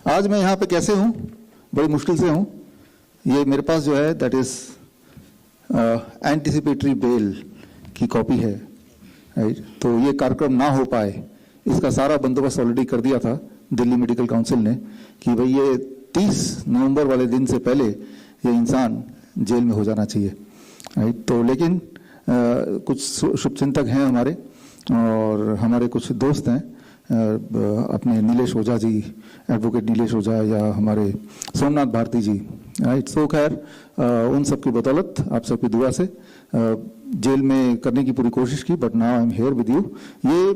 आज मैं यहाँ पे कैसे हूँ? बड़ी मुश्किल से हूँ। ये मेरे पास जो है दैट इज एंटिसिपेटरी बेल की कॉपी है, राइट। तो ये कार्यक्रम ना हो पाए, इसका सारा बंदोबस्त ऑलरेडी कर दिया था दिल्ली मेडिकल काउंसिल ने कि भाई ये 30 नवंबर वाले दिन से पहले ये इंसान जेल में हो जाना चाहिए, राइट। तो लेकिन कुछ शुभचिंतक हैं हमारे, और हमारे कुछ दोस्त हैं, अपने नीलेश ओझा जी, एडवोकेट नीलेश ओझा, या हमारे सोमनाथ भारती जी, राइट। सो खैर उन सब की बदौलत, आप सबकी दुआ से जेल में करने की पूरी कोशिश की, but now I am here with you. ये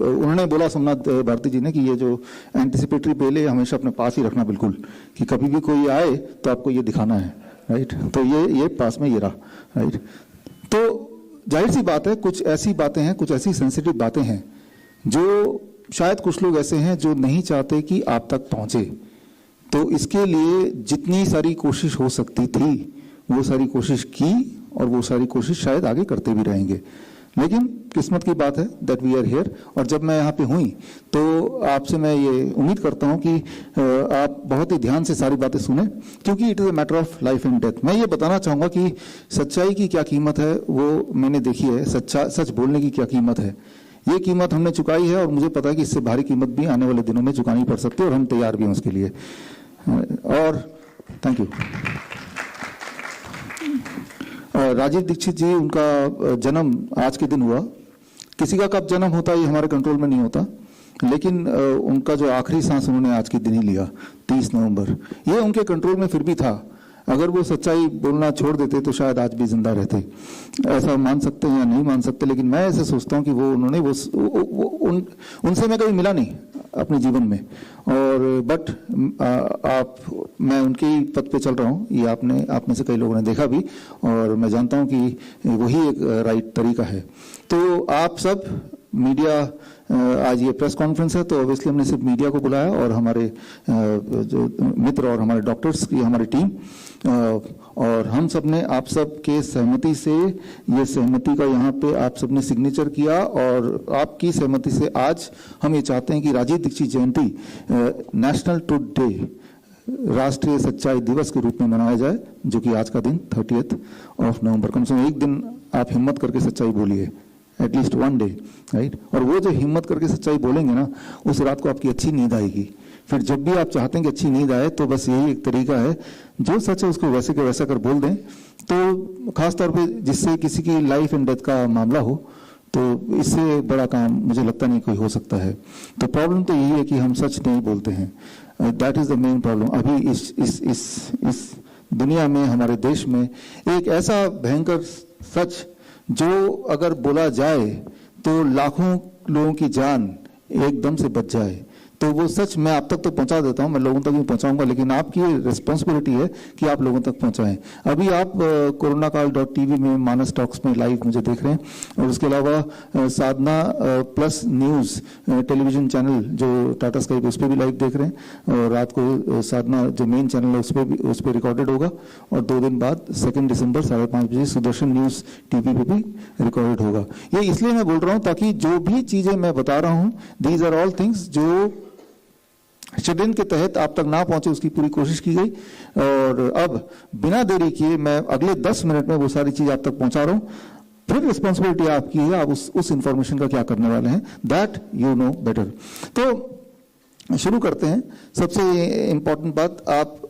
उन्होंने बोला, सोमनाथ भारती जी ने, कि ये जो एंटिसिपेटरी बेल है हमेशा अपने पास ही रखना बिल्कुल, कि कभी भी कोई आए तो आपको ये दिखाना है, राइट। तो ये पास में ये रहा, राइट। तो जाहिर सी बात है, कुछ ऐसी बातें हैं, कुछ ऐसी सेंसिटिव बातें हैं जो शायद कुछ लोग ऐसे हैं जो नहीं चाहते कि आप तक पहुंचे। तो इसके लिए जितनी सारी कोशिश हो सकती थी वो सारी कोशिश की, और वो सारी कोशिश शायद आगे करते भी रहेंगे। लेकिन किस्मत की बात है दैट वी आर हियर। और जब मैं यहाँ पे हुई तो आपसे मैं ये उम्मीद करता हूँ कि आप बहुत ही ध्यान से सारी बातें सुने, क्योंकि it is a matter of life and death. मैं ये बताना चाहूँगा कि सच्चाई की क्या कीमत है वो मैंने देखी है, सच बोलने की क्या कीमत है, ये कीमत हमने चुकाई है, और मुझे पता है कि इससे भारी कीमत भी आने वाले दिनों में चुकानी पड़ सकती है, और हम तैयार भी हैं उसके लिए। और थैंक यू। राजीव दीक्षित जी, उनका जन्म आज के दिन हुआ। किसी का कब जन्म होता है ये हमारे कंट्रोल में नहीं होता, लेकिन उनका जो आखिरी सांस उन्होंने आज के दिन ही लिया, 30 नवंबर, ये उनके कंट्रोल में फिर भी था। अगर वो सच्चाई बोलना छोड़ देते तो शायद आज भी जिंदा रहते। ऐसा मान सकते हैं या नहीं मान सकते, लेकिन मैं ऐसे सोचता हूँ कि उन्होंने उनसे मैं कभी मिला नहीं अपने जीवन में, और बट मैं उनके ही पथ पे चल रहा हूँ। ये आप में से कई लोगों ने देखा भी, और मैं जानता हूँ कि वही एक राइट तरीका है। तो आप सब मीडिया, आज ये प्रेस कॉन्फ्रेंस है तो ऑब्वियसली हमने सिर्फ मीडिया को बुलाया, और हमारे जो मित्र और हमारे डॉक्टर्स की हमारी टीम, और हम सब ने आप सब के सहमति से, ये सहमति का यहाँ पे आप सब ने सिग्नेचर किया, और आपकी सहमति से आज हम ये चाहते हैं कि राजीव दीक्षित जयंती नेशनल ट्रुथ डे, राष्ट्रीय सच्चाई दिवस के रूप में मनाया जाए, जो कि आज का दिन 30 नवंबर। कम से कम एक दिन आप हिम्मत करके सच्चाई बोलिए, एटलीस्ट वन डे, राइट। और वो जो हिम्मत करके सच्चाई बोलेंगे ना, उस रात को आपकी अच्छी नींद आएगी। फिर जब भी आप चाहते हैं कि अच्छी नींद आए, तो बस यही एक तरीका है, जो सच है उसको वैसे के वैसा कर बोल दें। तो खासतौर पे जिससे किसी की लाइफ एंड डेथ का मामला हो, तो इससे बड़ा काम मुझे लगता नहीं कोई हो सकता है। तो प्रॉब्लम तो यही है कि हम सच नहीं बोलते हैं, that is the main problem. अभी इस दुनिया में, हमारे देश में एक ऐसा भयंकर सच जो अगर बोला जाए तो लाखों लोगों की जान एकदम से बच जाए, तो वो सच मैं आप तक तो पहुंचा देता हूं, मैं लोगों तक भी पहुंचाऊंगा, लेकिन आपकी रिस्पॉन्सिबिलिटी है कि आप लोगों तक पहुंचाएं। अभी आप कोरोनाकाल.tv में, मानस टॉक्स में लाइव मुझे देख रहे हैं, और उसके अलावा साधना प्लस न्यूज़ टेलीविजन चैनल जो टाटा स्काई उस पर भी लाइव देख रहे हैं, और रात को साधना जो मेन चैनल है उस पर रिकॉर्डेड होगा, और 2 दिन बाद 2 दिसंबर 5:30 बजे सुदर्शन न्यूज़ टीवी पे भी रिकॉर्डेड होगा। ये इसलिए मैं बोल रहा हूँ ताकि जो भी चीज़ें मैं बता रहा हूँ, दीज आर ऑल थिंग्स जो षड्यंत्र के तहत आप तक ना पहुंचे, उसकी पूरी कोशिश की गई। और अब बिना देरी किए मैं अगले 10 मिनट में वो सारी चीज आप तक पहुंचा रहा हूं। फिर रिस्पॉन्सिबिलिटी आपकी है, आप उस इंफॉर्मेशन का क्या करने वाले हैं, दैट यू नो बेटर। तो शुरू करते हैं। सबसे इंपॉर्टेंट बात, आप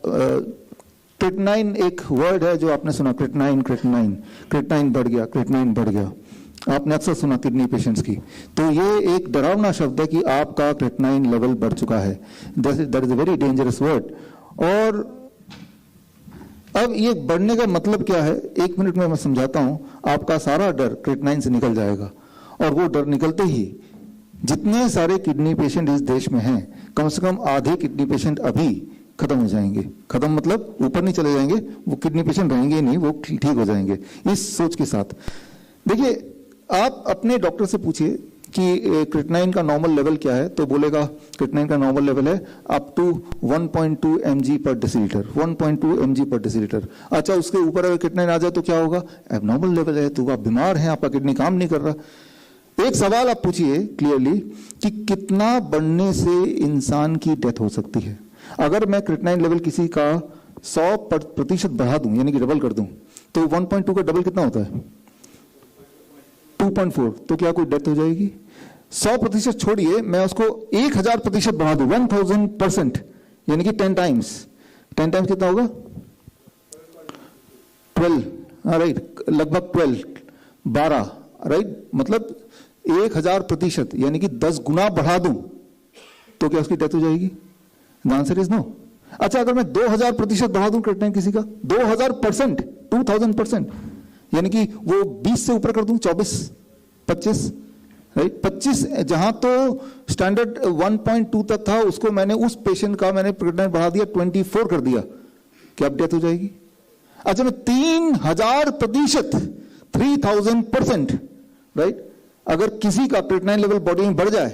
क्रिएटिनिन एक वर्ड है जो आपने सुना, क्रिएटिनिन बढ़ गया। आपने अक्सर सुना किडनी पेशेंट्स की, तो ये एक डरावना शब्द है कि आपका क्रिएटिनिन लेवल बढ़ चुका है। That is a very dangerous word. और अब ये बढ़ने का मतलब क्या है, 1 मिनट में मैं समझाता हूं। आपका सारा डर क्रिएटिनिन से निकल जाएगा, और वो डर निकलते ही जितने सारे किडनी पेशेंट इस देश में हैं, कम से कम आधे किडनी पेशेंट अभी खत्म हो जाएंगे। खत्म मतलब ऊपर नहीं चले जाएंगे, वो किडनी पेशेंट रहेंगे नहीं, वो ठीक हो जाएंगे। इस सोच के साथ देखिए, आप अपने डॉक्टर से पूछिए कि क्रिएटिनिन का नॉर्मल लेवल क्या है, तो बोलेगा क्रिएटिनिन का नॉर्मल लेवल है अप टू 1.2 mg पर डेसीलीटर, 1.2 mg पर डेसीलीटर। अच्छा, उसके ऊपर अगर क्रिएटिनिन आ जाए तो क्या होगा, एबनॉर्मल लेवल है, तो आप बीमार हैं, आपका किडनी काम नहीं कर रहा। एक सवाल आप पूछिए क्लियरली कि कितना बढ़ने से इंसान की डेथ हो सकती है। अगर मैं क्रिएटिनिन लेवल किसी का 100% बढ़ा दूं, यानी कि डबल कर दूं, तो 1.2 का डबल कितना होता है? 2.4। तो क्या कोई डेथ हो जाएगी? 100% छोड़िए, मैं उसको 1000% बढ़ा दूं, 1000%, यानी कि 10 टाइम्स। 10 टाइम्स कितना होगा? 12, राइट, लगभग 12, राइट, मतलब 1000%, यानी कि 10 गुना बढ़ा दूं, तो क्या उसकी डेथ हो जाएगी? The answer is no. अच्छा, अगर मैं 2000% बढ़ा दूं क्रिएटिनिन किसी का, 2000%, 2000%, यानी कि वो 20 से ऊपर कर दूं, 24, 25, राइट, 25, जहां तो स्टैंडर्ड 1.2 तक था, उसको मैंने उस पेशेंट का मैंने क्रिएटिनिन बढ़ा दिया, 24 कर दिया, क्या अब डेथ हो जाएगी? अच्छा, मैं 3000%, 3000%, राइट, अगर किसी का क्रिएटिनिन लेवल बॉडी में बढ़ जाए,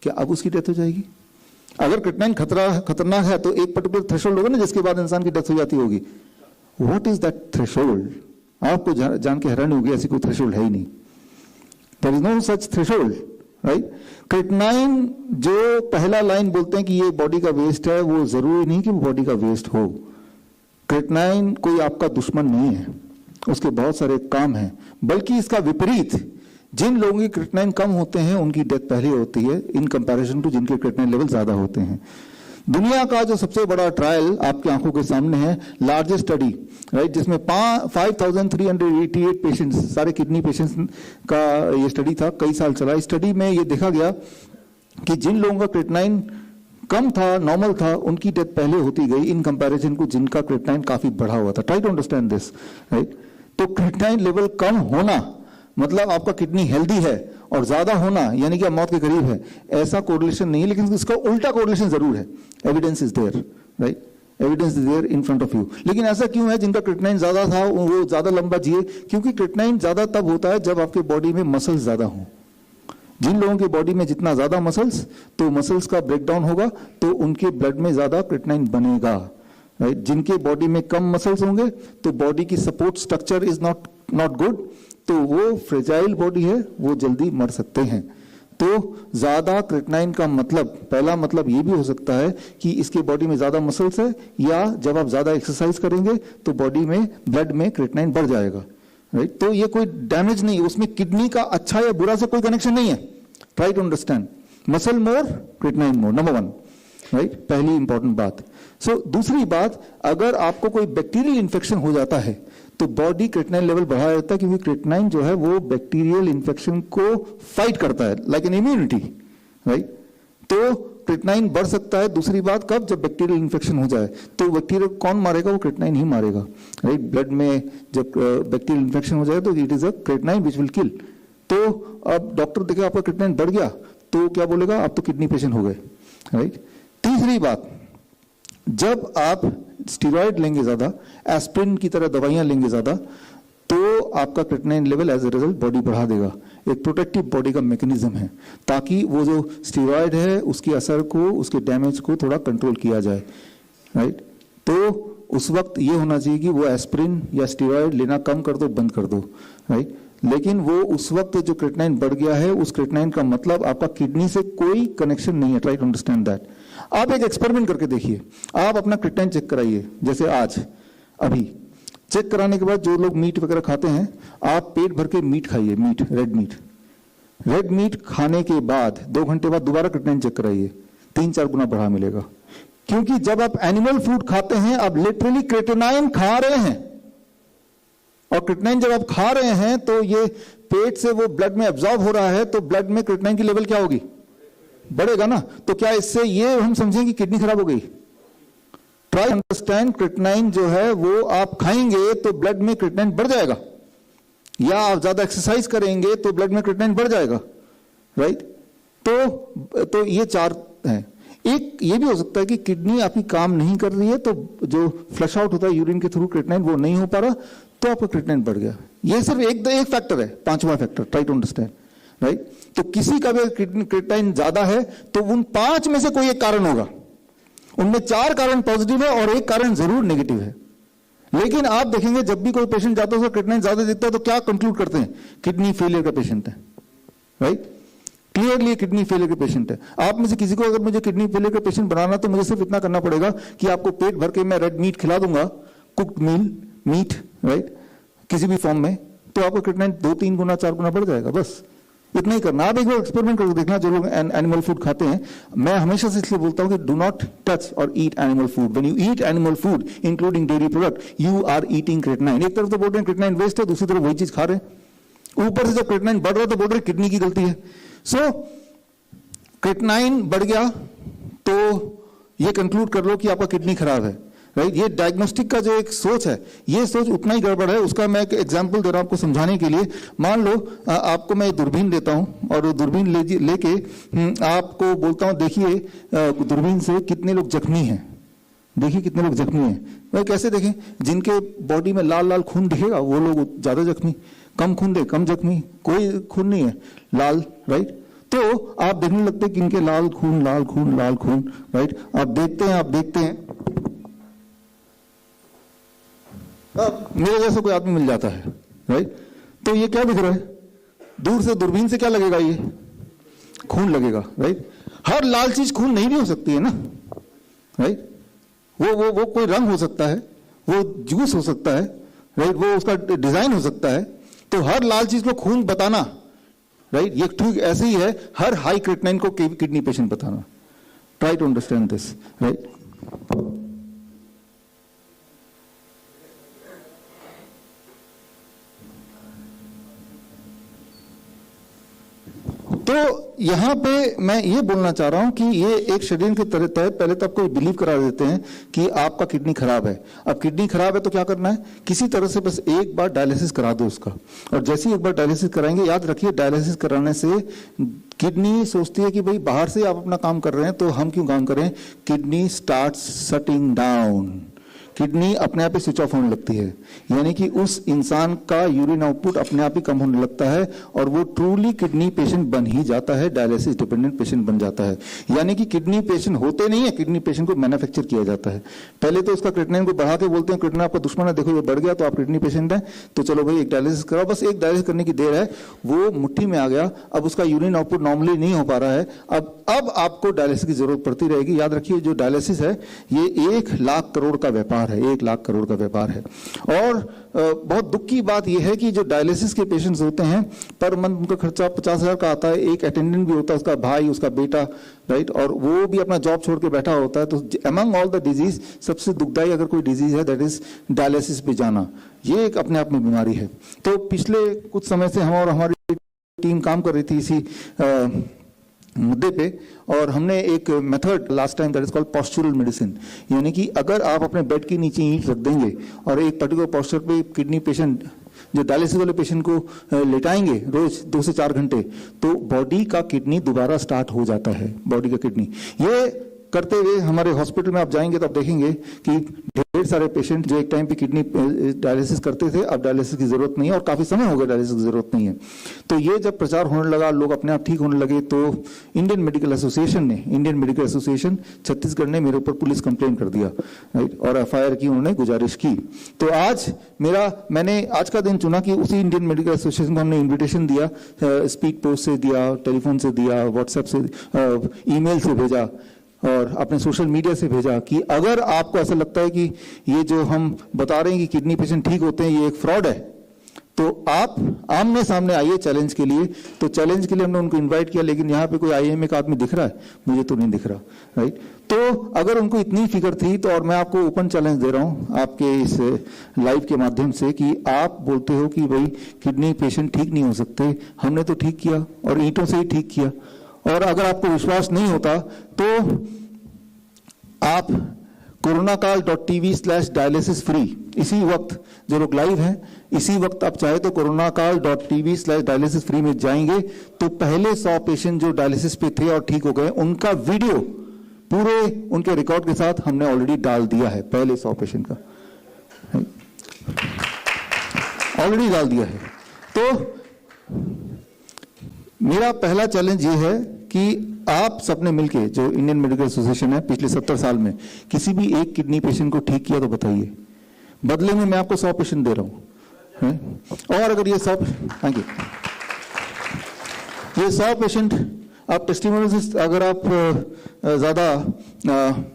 क्या अब उसकी डेथ हो जाएगी? अगर क्रिएटिनिन खतरनाक है तो एक पर्टिकुलर थ्रेशोल्ड होगा ना, जिसके बाद इंसान की डेथ हो जाती होगी। What is that threshold? आपको जान के हैरानी होगी, ऐसी कोई थ्रेशोल्ड है ही नहीं। There is no such threshold, right. Creatinine जो पहला लाइन बोलते हैं कि ये बॉडी का वेस्ट है, वो जरूरी नहीं कि वो बॉडी का वेस्ट हो। क्रिएटिनिन कोई आपका दुश्मन नहीं है, उसके बहुत सारे काम हैं, बल्कि इसका विपरीत, जिन लोगों की क्रिएटिनिन कम होते हैं उनकी डेथ पहले होती है इन कंपैरिजन टू जिनके क्रिएटिनिन लेवल ज्यादा होते हैं। दुनिया का जो सबसे बड़ा ट्रायल आपकी आंखों के सामने है, लार्जेस्ट स्टडी, राइट, जिसमें 5388 पेशेंट्स, सारे किडनी पेशेंट्स का ये स्टडी था, कई साल चला। इस स्टडी में ये देखा गया कि जिन लोगों का क्रिएटिनिन कम था, नॉर्मल था, उनकी डेथ पहले होती गई इन कंपैरिजन को जिनका क्रिएटिनिन काफी बढ़ा हुआ था। Try to understand this, right. तो क्रिएटिनिन लेवल कम होना मतलब आपका किडनी हेल्दी है, और ज्यादा होना यानी कि आप मौत के करीब है, ऐसा कोरिलेशन नहीं है, लेकिन इसका उल्टा कोरिलेशन जरूर है। Evidence is there, right, evidence is there in front of you. लेकिन ऐसा क्यों है? जिनका क्रिएटिनिन ज्यादा था वो ज्यादा लंबा जिए, क्योंकि क्रिएटिनिन ज्यादा तब होता है जब आपके बॉडी में मसल्स ज्यादा हों। जिन लोगों के बॉडी में जितना ज्यादा मसल्स, तो मसल्स का ब्रेकडाउन होगा, तो उनके ब्लड में ज्यादा क्रिएटिनिन बनेगा, राइट। जिनके बॉडी में कम मसल्स होंगे, तो बॉडी की support structure is not good, तो वो फ्रेजाइल बॉडी है, वो जल्दी मर सकते हैं। तो ज्यादा क्रिएटिनिन का मतलब, पहला मतलब ये भी हो सकता है कि इसके बॉडी में ज्यादा मसल्स है, या जब आप ज्यादा एक्सरसाइज करेंगे तो बॉडी में, ब्लड में क्रिएटिनिन बढ़ जाएगा, राइट। तो ये कोई डैमेज नहीं, उसमें किडनी का अच्छा या बुरा से कोई कनेक्शन नहीं है। Try to understand, muscle more, creatinine more, number 1, right, पहली इंपॉर्टेंट बात। सो दूसरी बात, अगर आपको कोई बैक्टीरियल इन्फेक्शन हो जाता है तो बॉडी क्रिएटिनिन लेवल बढ़ा देता है, क्योंकि क्रिएटिनिन जो है वो बैक्टीरियल इन्फेक्शन को फाइट करता है, लाइक एन इम्यूनिटी, राइट। तो क्रिएटिनिन बढ़ सकता है। दूसरी बात, कब? जब बैक्टीरियल इन्फेक्शन हो जाए, तो बैक्टीरिया कौन मारेगा? वो क्रिएटिनिन ही मारेगा, राइट। ब्लड में जब बैक्टीरियल इन्फेक्शन हो जाए तो it is a creatinine which will kill. तो अब डॉक्टर देखे आपका क्रिएटिनिन बढ़ गया तो क्या बोलेगा? आप तो किडनी पेशेंट हो गए, राइट। तीसरी बात, जब आप स्टीरॉयड लेंगे ज्यादा, एस्पिरिन की तरह दवाइयां लेंगे ज्यादा, तो आपका creatinine level as a result body बढ़ा देगा। एक प्रोटेक्टिव बॉडी का मैकेनिज्म है, ताकि वो जो स्टीरॉयड है उसके असर को, उसके डैमेज को थोड़ा कंट्रोल किया जाए, राइट। तो उस वक्त ये होना चाहिए कि वो एस्पिरिन या स्टीरॉयड लेना कम कर दो, बंद कर दो, राइट। लेकिन वो उस वक्त जो क्रिएटिनिन बढ़ गया है, उस क्रिएटिनिन का मतलब आपका किडनी से कोई कनेक्शन नहीं है। Try to understand that. आप एक एक्सपेरिमेंट करके देखिए, आप अपना क्रिएटिनिन चेक कराइए, जैसे आज अभी चेक कराने के बाद जो लोग मीट वगैरह खाते हैं, आप पेट भर के मीट खाइए, मीट, रेड मीट खाने के बाद 2 घंटे बाद दोबारा क्रिएटिनिन चेक कराइए, 3-4 गुना बढ़ा मिलेगा। क्योंकि जब आप एनिमल फूड खाते हैं, आप लिटरली क्रिएटिनिन खा रहे हैं, और क्रिएटिनिन जब आप खा रहे हैं तो ये पेट से वो ब्लड में एब्जॉर्ब हो रहा है, तो ब्लड में क्रिएटिनिन की लेवल क्या होगी? बढ़ेगा ना। तो क्या इससे ये हम समझें कि किडनी खराब हो गई? ट्राई अंडरस्टैंड, क्रिएटिनिन जो है वो आप खाएंगे तो ब्लड में क्रिएटिनिन बढ़ जाएगा, या आप ज्यादा एक्सरसाइज करेंगे तो ब्लड में क्रिएटिनिन बढ़ जाएगा, राइट। तो ये 4 हैं। एक ये भी हो सकता है कि किडनी आपकी काम नहीं कर रही है, तो जो फ्लश आउट होता है यूरिन के थ्रू क्रिएटिनिन, वो नहीं हो पा रहा, तो आपका क्रिएटिनिन बढ़ गया। ये सिर्फ एक फैक्टर है, 5वां factor. Try to understand, right. तो किसी का भी क्रिएटिनिन ज्यादा है तो उन 5 में से कोई एक कारण होगा। उनमें 4 कारण पॉजिटिव है और 1 कारण जरूर नेगेटिव है। लेकिन आप देखेंगे जब भी कोई पेशेंट जाता है उसका क्रिएटिनिन ज्यादा दिखता है तो क्या कंक्लूड करते हैं? किडनी फेलियर का पेशेंट है, राइट। क्लियरली किडनी फेलियर के पेशेंट है। आप में से किसी को अगर मुझे किडनी फेलियर का पेशेंट बनाना तो मुझे सिर्फ इतना करना पड़ेगा कि आपको पेट भर के मैं रेड मीट खिला दूंगा, कुक्ड मीट, राइट, किसी भी फॉर्म में, तो आपका क्रिएटिनिन 2-3 गुना 4 गुना बढ़ जाएगा। बस इतना ही करना। आप एक बार एक्सपेरिमेंट करके देखना, जो लोग एनिमल फूड खाते हैं। मैं हमेशा से इसलिए बोलता हूं कि डू नॉट टच और eat animal food. When you eat animal food including dairy product, you are eating creatinine. एक तरफ तो बोल रहे हैं क्रिएटिनिन वेस्ट है, दूसरी तरफ वही चीज खा रहे हैं। ऊपर से जब क्रिएटिनिन बढ़ रहा है तो बोल रहे हैं किडनी की गलती है। सो क्रिएटिनिन बढ़ गया तो ये कंक्लूड कर लो कि आपका किडनी खराब है, राइट। ये डायग्नोस्टिक का जो एक सोच है, ये सोच उतना ही गड़बड़ है। उसका मैं एक एग्जांपल दे रहा हूं आपको समझाने के लिए। मान लो आपको मैं दूरबीन देता हूं और वो दूरबीन लेके आपको बोलता हूं देखिए दूरबीन से कितने लोग जख्मी हैं, देखिए कितने लोग जख्मी हैं। वह कैसे देखें? जिनके बॉडी में लाल लाल खून दिखेगा वो लोग ज्यादा जख्मी, कम खून दे कम जख्मी, कोई खून नहीं है लाल, राइट। तो आप देखने लगते हैं कि इनके लाल खून लाल खून लाल खून, राइट। आप देखते हैं अब मेरे जैसा कोई आदमी मिल जाता है, राइट। तो ये क्या दिख रहा है? दूर से दूरबीन से क्या लगेगा? ये खून लगेगा, राइट। हर लाल चीज खून नहीं भी हो सकती है ना, राइट। वो कोई रंग हो सकता है, वो जूस हो सकता है, राइट, वो उसका डिजाइन हो सकता है। तो हर लाल चीज को खून बताना, राइट, ये ठीक ऐसे ही है हर हाई क्रिएटिनिन को किडनी पेशेंट बताना। Try to understand this, right. तो यहां पे मैं ये बोलना चाह रहा हूं कि ये एक शेड्यूल के तहत पहले तो आपको बिलीव करा देते हैं कि आपका किडनी खराब है। अब किडनी खराब है तो क्या करना है? किसी तरह से बस एक बार डायलिसिस करा दो उसका। और जैसे ही एक बार डायलिसिस कराएंगे, याद रखिए डायलिसिस कराने से किडनी सोचती है कि भाई बाहर से आप अपना काम कर रहे हैं तो हम क्यों काम करें। Kidney starts shutting down, kidney अपने आप ही स्विच ऑफ होने लगती है, यानी कि उस इंसान का यूरिन आउटपुट अपने आप ही कम होने लगता है और वो ट्रूली किडनी पेशेंट बन ही जाता है, डायलिसिस डिपेंडेंट पेशेंट बन जाता है। यानी कि किडनी पेशेंट होते नहीं है, किडनी पेशेंट को मैन्युफैक्चर किया जाता है। पहले तो उसका क्रिएटिनिन को बढ़ा के बोलते हैं क्रिएटिनिन आपका दुश्मन है, देखो ये बढ़ गया तो आप किडनी पेशेंट हैं, तो चलो भाई एक डायलिसिस कराओ। बस एक डायलिसिस करने की देर है, वो मुट्ठी में आ गया, अब उसका यूरिन आउटपुट नॉर्मली नहीं हो पा रहा है, अब आपको डायलिसिस की जरूरत पड़ती रहेगी। याद रखिए जो डायलिसिस है ये 1 लाख करोड़ का व्यापार है, 1 लाख करोड़ का व्यापार है। और बहुत दुख की बात यह है कि जो डायलिसिस के पेशेंट्स होते हैं पर मंथ उनका खर्चा 50,000 का आता है। एक अटेंडेंट भी होता है, उसका भाई, उसका बेटा, राइट, और वो भी अपना जॉब छोड़ के बैठा होता है। तो अमंग ऑल द डिजीज सबसे दुखदाई अगर कोई डिजीज है दैट इज डायलिसिस पे जाना, ये एक अपने आप में बीमारी है। तो पिछले कुछ समय से हम और हमारी टीम काम कर रही थी इसी मुद्दे पे, और हमने एक method last time that is called postural medicine, यानी कि अगर आप अपने बेड के नीचे ईंट रख देंगे और एक पर्टिकुलर पोस्चर पे किडनी पेशेंट, जो डायलिसिस वाले पेशेंट को लेटाएंगे रोज 2 से 4 घंटे, तो बॉडी का किडनी दोबारा स्टार्ट हो जाता है, बॉडी का किडनी। ये करते हुए हमारे हॉस्पिटल में आप जाएंगे तो आप देखेंगे कि ढेर सारे पेशेंट जो एक टाइम पे किडनी डायलिसिस करते थे अब डायलिसिस की जरूरत नहीं है, और काफी समय हो गया डायलिसिस की जरूरत नहीं है। तो ये जब प्रचार होने लगा, लोग अपने आप ठीक होने लगे, तो इंडियन मेडिकल एसोसिएशन छत्तीसगढ़ ने मेरे ऊपर पुलिस कंप्लेन कर दिया, राइट, और FIR की उन्होंने गुजारिश की। तो आज मैंने आज का दिन चुना कि उसी इंडियन मेडिकल एसोसिएशन को हमने इन्विटेशन दिया, स्पीड पोस्ट से दिया, टेलीफोन से दिया, व्हाट्सएप से, ईमेल से भेजा और अपने सोशल मीडिया से भेजा कि अगर आपको ऐसा लगता है कि ये जो हम बता रहे हैं कि किडनी पेशेंट ठीक होते हैं ये एक फ्रॉड है, तो आप आमने सामने आइए चैलेंज के लिए। तो चैलेंज के लिए हमने उनको इनवाइट किया, लेकिन यहाँ पे कोई IIM का आदमी दिख रहा है? मुझे तो नहीं दिख रहा, राइट। तो अगर उनको इतनी फिक्र थी तो, और मैं आपको ओपन चैलेंज दे रहा हूँ आपके इस लाइव के माध्यम से कि आप बोलते हो कि भाई किडनी पेशेंट ठीक नहीं हो सकते, हमने तो ठीक किया और ईंटों से ही ठीक किया। और अगर आपको विश्वास नहीं होता तो आप कोरोनाकाल.tv/डायलिसिस फ्री, इसी वक्त जो लोग लाइव हैं इसी वक्त आप चाहे तो कोरोनाकाल.tv/डायलिसिस फ्री में जाएंगे तो पहले 100 पेशेंट जो डायलिसिस पे थे और ठीक हो गए उनका वीडियो पूरे उनके रिकॉर्ड के साथ हमने ऑलरेडी डाल दिया है। पहले 100 पेशेंट का ऑलरेडी डाल दिया है। तो मेरा पहला चैलेंज ये है कि आप सबने मिलके, जो इंडियन मेडिकल एसोसिएशन है, पिछले 70 साल में किसी भी एक किडनी पेशेंट को ठीक किया तो बताइए। बदले में मैं आपको 100 पेशेंट दे रहा हूं, और अगर ये 100 पेशेंट आप टेस्टिमोनियल से अगर आप ज़्यादा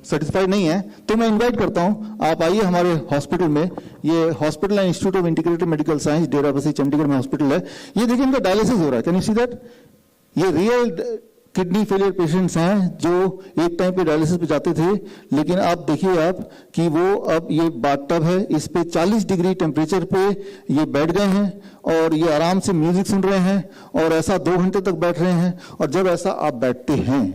सेटिस्फाइड नहीं है तो मैं इनवाइट करता हूँ, आप आइए हमारे हॉस्पिटल में। ये हॉस्पिटल है institute of integrated medical science, Derabassi Chandigarh में हॉस्पिटल है। ये देखिए इनका डायलिसिस हो रहा है, कैन यू सी दैट? ये रियल किडनी फेलियर पेशेंट्स हैं जो एक टाइम पे डायलिसिस पे जाते थे, लेकिन आप देखिए आप कि वो अब ये बाथटब है, इस पे 40 डिग्री टेम्परेचर पे ये बैठ गए हैं और ये आराम से म्यूजिक सुन रहे हैं और ऐसा 2 घंटे तक बैठ रहे हैं। और जब ऐसा आप बैठते हैं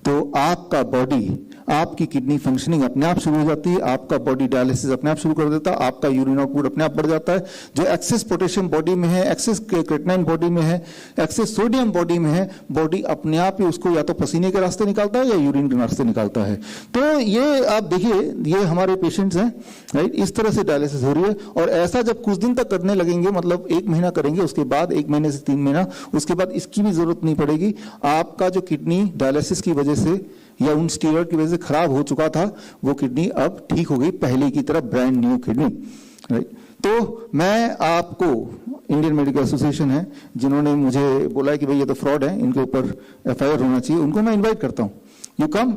तो आपका बॉडी, आपकी किडनी फंक्शनिंग अपने आप शुरू हो जाती है, आपका बॉडी डायलिसिस अपने आप शुरू कर देता है, आपका यूरिन आउटपुट अपने आप बढ़ जाता है। जो एक्सेस पोटेशियम बॉडी में है, एक्सेस क्रेटिनाइन बॉडी में है, एक्सेस सोडियम बॉडी में है, बॉडी अपने आप ही उसको या तो पसीने के रास्ते निकालता है या यूरिन के रास्ते निकालता है। तो ये आप देखिए, ये हमारे पेशेंट्स हैं, राइट? इस तरह से डायलिसिस हो रही है। और ऐसा जब कुछ दिन तक करने लगेंगे, मतलब 1 महीना करेंगे, उसके बाद 1 महीने से 3 महीना, उसके बाद इसकी भी जरूरत नहीं पड़ेगी। आपका जो किडनी डायलिसिस की वजह से या उन स्टीरॉयड की वजह से खराब हो चुका था, वो किडनी अब ठीक हो गई, पहले की तरह ब्रांड न्यू किडनी, राइट? तो मैं आपको, इंडियन मेडिकल एसोसिएशन है जिन्होंने मुझे बोला है कि भाई ये तो फ्रॉड है, इनके ऊपर FIR होना चाहिए, उनको मैं इनवाइट करता हूँ, यू कम,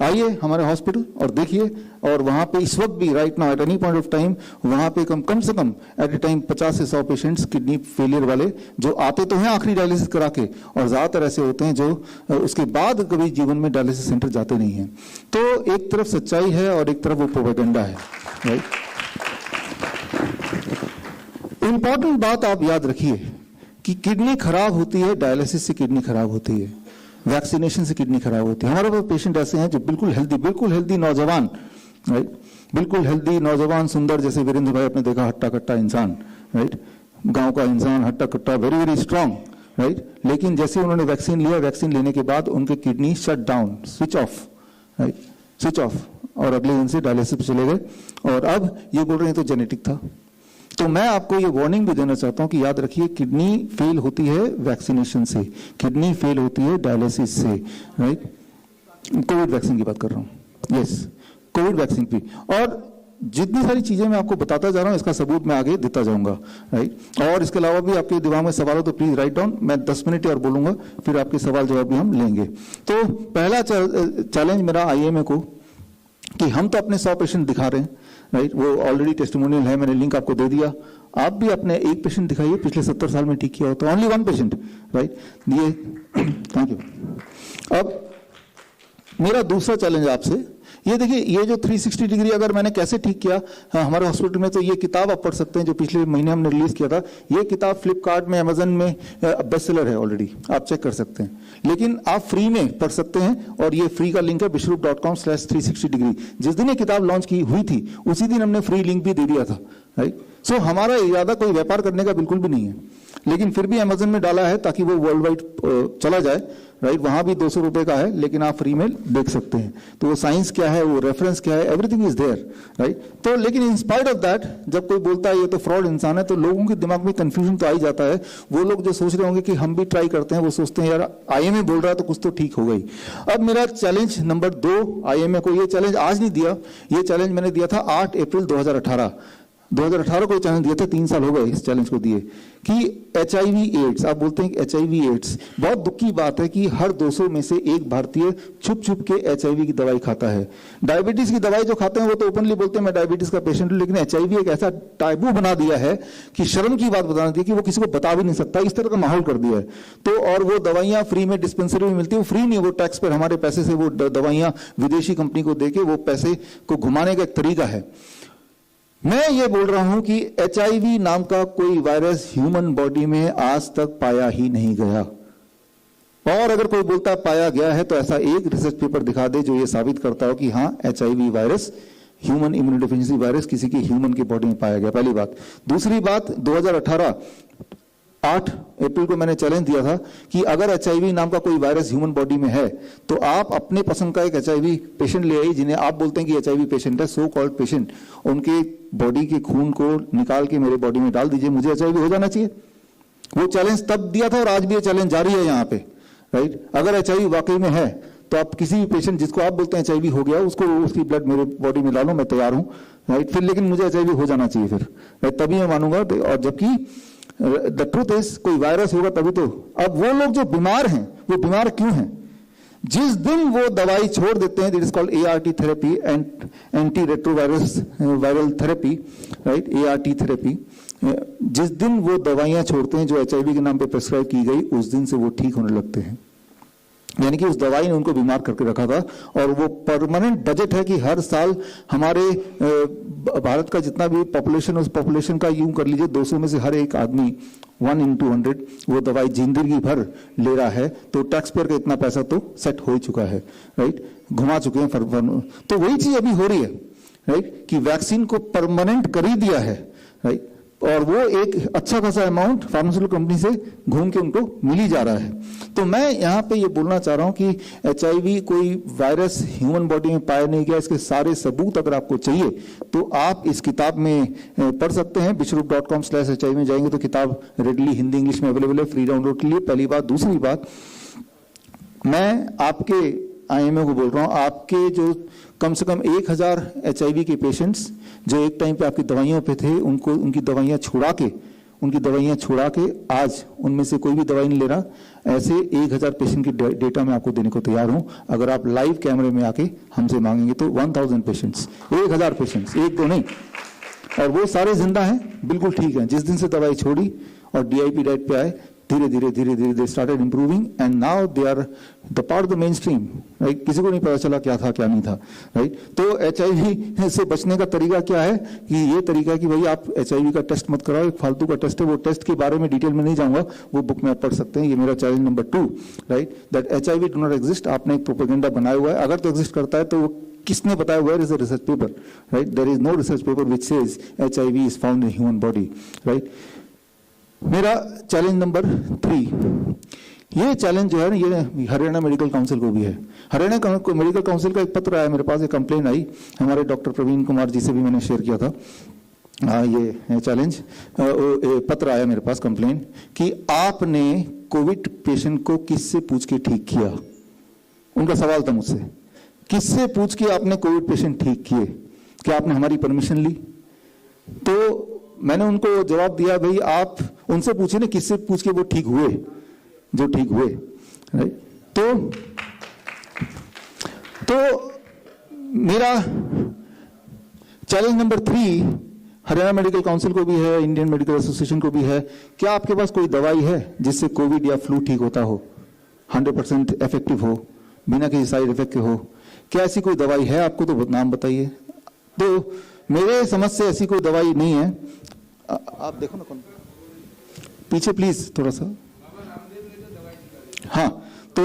आइए हमारे हॉस्पिटल और देखिए। और वहां पे इस वक्त भी right now at any point of time वहां पे कम से कम एट ए टाइम 50 से 100 पेशेंट्स किडनी फेलियर वाले जो आते तो हैं आखिरी डायलिसिस करा के, और ज्यादातर ऐसे होते हैं जो उसके बाद कभी जीवन में डायलिसिस सेंटर जाते नहीं हैं। तो एक तरफ सच्चाई है और एक तरफ वो प्रोपेगेंडा है, राइट? इंपॉर्टेंट बात आप याद रखिए कि किडनी खराब होती है, डायलिसिस से किडनी खराब होती है, वैक्सीनेशन से किडनी खराब होती है। हमारे पास पेशेंट ऐसे हैं जो बिल्कुल हेल्दी नौजवान, राइट? बिल्कुल हेल्दी नौजवान सुंदर, जैसे वीरेंद्र भाई आपने देखा, हट्टा कट्टा इंसान, राइट? गांव का इंसान, हट्टा कट्टा, वेरी वेरी स्ट्रांग, राइट? लेकिन जैसे उन्होंने वैक्सीन लिया, वैक्सीन लेने के बाद उनके kidney shut down, switch off, right? Switch off, और अगले दिन से डायलिसिस पे चले गए। और अब ये बोल रहे हैं तो जेनेटिक था। तो मैं आपको ये वार्निंग भी देना चाहता हूं कि याद रखिए, किडनी फेल होती है वैक्सीनेशन से, किडनी फेल होती है डायलिसिस से, राइट? कोविड वैक्सीन की बात कर रहा हूं, यस, कोविड वैक्सीन की। और जितनी सारी चीजें मैं आपको बताता जा रहा हूं, इसका सबूत मैं आगे देता जाऊंगा, राइट? और इसके अलावा भी आपके दिमाग में सवाल हो तो प्लीज राइट डाउन, मैं 10 मिनट और बोलूंगा, फिर आपके सवाल जवाब भी हम लेंगे। तो पहला चैलेंज मेरा IMA को कि हम तो अपने 100 पेशेंट दिखा रहे हैं, राइट? वो ऑलरेडी टेस्टिमोनियल है, मैंने लिंक आपको दे दिया। आप भी अपने एक पेशेंट दिखाइए पिछले 70 साल में ठीक किया हो तो, ओनली 1 पेशेंट, राइट? ये थैंक यू। अब मेरा दूसरा चैलेंज आपसे, ये देखिए, ये जो 360 डिग्री अगर मैंने कैसे ठीक किया, हाँ, हमारे हॉस्पिटल में, तो ये किताब आप पढ़ सकते हैं जो पिछले महीने हमने रिलीज किया था। ये किताब फ्लिपकार्ट में, अमेजन में बेस्ट सेलर है ऑलरेडी, आप चेक कर सकते हैं, लेकिन आप फ्री में पढ़ सकते हैं। और ये फ्री का लिंक है विश्वरूप.com/360 डिग्री। जिस दिन ये किताब लॉन्च की हुई थी उसी दिन हमने फ्री लिंक भी दे दिया था, राइट? सो हमारा इरादा कोई व्यापार करने का बिल्कुल भी नहीं है, लेकिन फिर भी अमेजन में डाला है ताकि वो वर्ल्ड वाइड चला जाए, राइट? वहां भी 200 रुपए का है, लेकिन आप फ्री में देख सकते हैं। तो वो साइंस क्या है, वो रेफरेंस क्या है, एवरीथिंग इज देयर, राइट? तो लेकिन इन स्पाइट ऑफ दैट, जब कोई बोलता है ये तो फ्रॉड इंसान है, तो लोगों के दिमाग में कंफ्यूजन तो आ ही जाता है। वो लोग जो सोच रहे होंगे कि हम भी ट्राई करते हैं, वो सोचते हैं यार IMA बोल रहा है तो कुछ तो ठीक हो गई। अब मेरा चैलेंज नंबर 2 IMA को, ये चैलेंज आज नहीं दिया, ये चैलेंज मैंने दिया था 8 अप्रैल 2018 को चैलेंज दिया था, 3 साल हो गए इस चैलेंज को दिए, कि HIV एड्स, आप बोलते हैं कि HIV एड्स, बहुत दुख की बात है कि हर 200 में से एक भारतीय छुप छुप के HIV की दवाई खाता है। डायबिटीज की दवाई जो खाते हैं वो तो ओपनली बोलते हैं मैं डायबिटीज का पेशेंट हूं, लेकिन HIV एक ऐसा टाइबू बना दिया है कि शर्म की बात बता दी है कि वो किसी को बता भी नहीं सकता, इस तरह का माहौल कर दिया है। तो और वो दवाइयां फ्री में डिस्पेंसरी में मिलती है, वो फ्री नहीं, वो टैक्स पर हमारे पैसे से वो दवाइयां विदेशी कंपनी को देके वो पैसे को घुमाने का एक तरीका है। मैं ये बोल रहा हूं कि HIV नाम का कोई वायरस ह्यूमन बॉडी में आज तक पाया ही नहीं गया, और अगर कोई बोलता पाया गया है तो ऐसा एक रिसर्च पेपर दिखा दे जो ये साबित करता हो कि हाँ HIV virus, human immunodeficiency virus किसी की ह्यूमन की बॉडी में पाया गया, पहली बात। दूसरी बात, 2018 8 अप्रैल को मैंने चैलेंज दिया था कि अगर HIV नाम का कोई वायरस ह्यूमन बॉडी में है तो आप अपने पसंद का एक HIV पेशेंट ले आइए, जिन्हें आप बोलते हैं कि HIV पेशेंट है, सो कॉल्ड पेशेंट, उनके बॉडी के खून को निकाल के मेरे बॉडी में डाल दीजिए, मुझे HIV हो जाना चाहिए। वो चैलेंज तब दिया था और आज भी ये चैलेंज जारी है यहाँ पे, राइट? अगर HIV वाकई में है तो आप किसी भी पेशेंट जिसको आप बोलते हैं HIV हो गया, उसको उसकी ब्लड मेरे बॉडी में डालो, मैं तैयार हूँ, राइट? फिर लेकिन मुझे HIV हो जाना चाहिए फिर, राइट? तभी मैं मानूंगा। और जबकि द ट्रूथ इज कोई वायरस होगा तभी तो। अब वो लोग जो बीमार हैं वो बीमार क्यों हैं? जिस दिन वो दवाई छोड़ देते हैं, that is called ART therapy, anti retroviral therapy, right, ART therapy, जिस दिन वो दवाइयां छोड़ते हैं जो HIV के नाम पे प्रेस्क्राइब की गई, उस दिन से वो ठीक होने लगते हैं। यानी कि उस दवाई ने उनको बीमार करके रखा था। और वो परमानेंट बजट है कि हर साल हमारे भारत का जितना भी पॉपुलेशन, उस पॉपुलेशन का यूं कर लीजिए 200 में से हर एक आदमी 1 in 200 वो दवाई जिंदगी भर ले रहा है, तो टैक्स पेयर का इतना पैसा तो सेट हो ही चुका है, राइट, घुमा चुके हैं। तो वही चीज अभी हो रही है, राइट, कि वैक्सीन को परमानेंट कर ही दिया है, राइट, और वो एक अच्छा खासा अमाउंट फार्मास्यूटिकल कंपनी से घूम के उनको मिल ही जा रहा है। तो मैं यहाँ पे ये बोलना चाह रहा हूँ कि HIV कोई वायरस ह्यूमन बॉडी में पाया नहीं गया, इसके सारे सबूत अगर आपको चाहिए तो आप इस किताब में पढ़ सकते हैं। bishrup.com/HIV में जाएंगे तो किताब रेडली हिंदी इंग्लिश में अवेलेबल है फ्री डाउनलोड के लिए, पहली बात। दूसरी बात, मैं आपके IMA को बोल रहा हूँ, आपके जो कम से कम 1000 HIV के पेशेंट्स जो एक टाइम पे आपकी दवाइयों पे थे, उनको उनकी दवाइयाँ छुड़ा के आज उनमें से कोई भी दवाई नहीं ले रहा, ऐसे 1000 पेशेंट की डेटा मैं आपको देने को तैयार हूं। अगर आप लाइव कैमरे में आके हमसे मांगेंगे तो 1000 पेशेंट्स, 1000 पेशेंट्स, एक दो नहीं, और वो सारे जिंदा हैं, बिल्कुल ठीक है। जिस दिन से दवाई छोड़ी और DIP डाइट पे आए, धीरे धीरे they started improving and now they are the part of the main stream, right. किसी को नहीं पता चला क्या था क्या नहीं था, राइट। तो HIV से बचने का तरीका क्या है कि ये तरीका कि भाई आप HIV का टेस्ट मत कराओ, एक फालतू का टेस्ट है, वो टेस्ट के बारे में डिटेल में नहीं जाऊंगा, वो बुक में आप पढ़ सकते हैं। ये मेरा challenge number 2, right, that HIV do not exist. आपने एक प्रोपेगेंडा बनाया हुआ है, अगर तो एग्जिस्ट करता है तो वो किसने बताया? Where is the research paper, right? There is no research paper which says HIV is found in human body, right. मेरा चैलेंज नंबर 3, ये चैलेंज जो है ना, ये हरियाणा मेडिकल काउंसिल को भी है। हरियाणा मेडिकल काउंसिल का एक पत्र आया मेरे पास, एक कंप्लेन आई, हमारे डॉक्टर प्रवीण कुमार जी से भी मैंने शेयर किया था ये चैलेंज। पत्र आया मेरे पास, कंप्लेन, कि आपने कोविड पेशेंट को किससे पूछ के ठीक किया। उनका सवाल था मुझसे, किससे पूछ के आपने कोविड पेशेंट ठीक किए? क्या आपने हमारी परमिशन ली? तो मैंने उनको जवाब दिया, भाई आप उनसे पूछे ना किससे पूछ के वो ठीक हुए, जो ठीक हुए, राइट। तो मेरा challenge number 3 Haryana medical council को भी है, इंडियन मेडिकल एसोसिएशन को भी है। क्या आपके पास कोई दवाई है जिससे कोविड या फ्लू ठीक होता हो, 100% इफेक्टिव हो, बिना किसी साइड इफेक्ट के हो? क्या ऐसी कोई दवाई है आपको? तो नाम बताइए। तो मेरे समझ से ऐसी कोई दवाई नहीं है। आप देखो ना, कौन पीछे प्लीज थोड़ा सा। हाँ, तो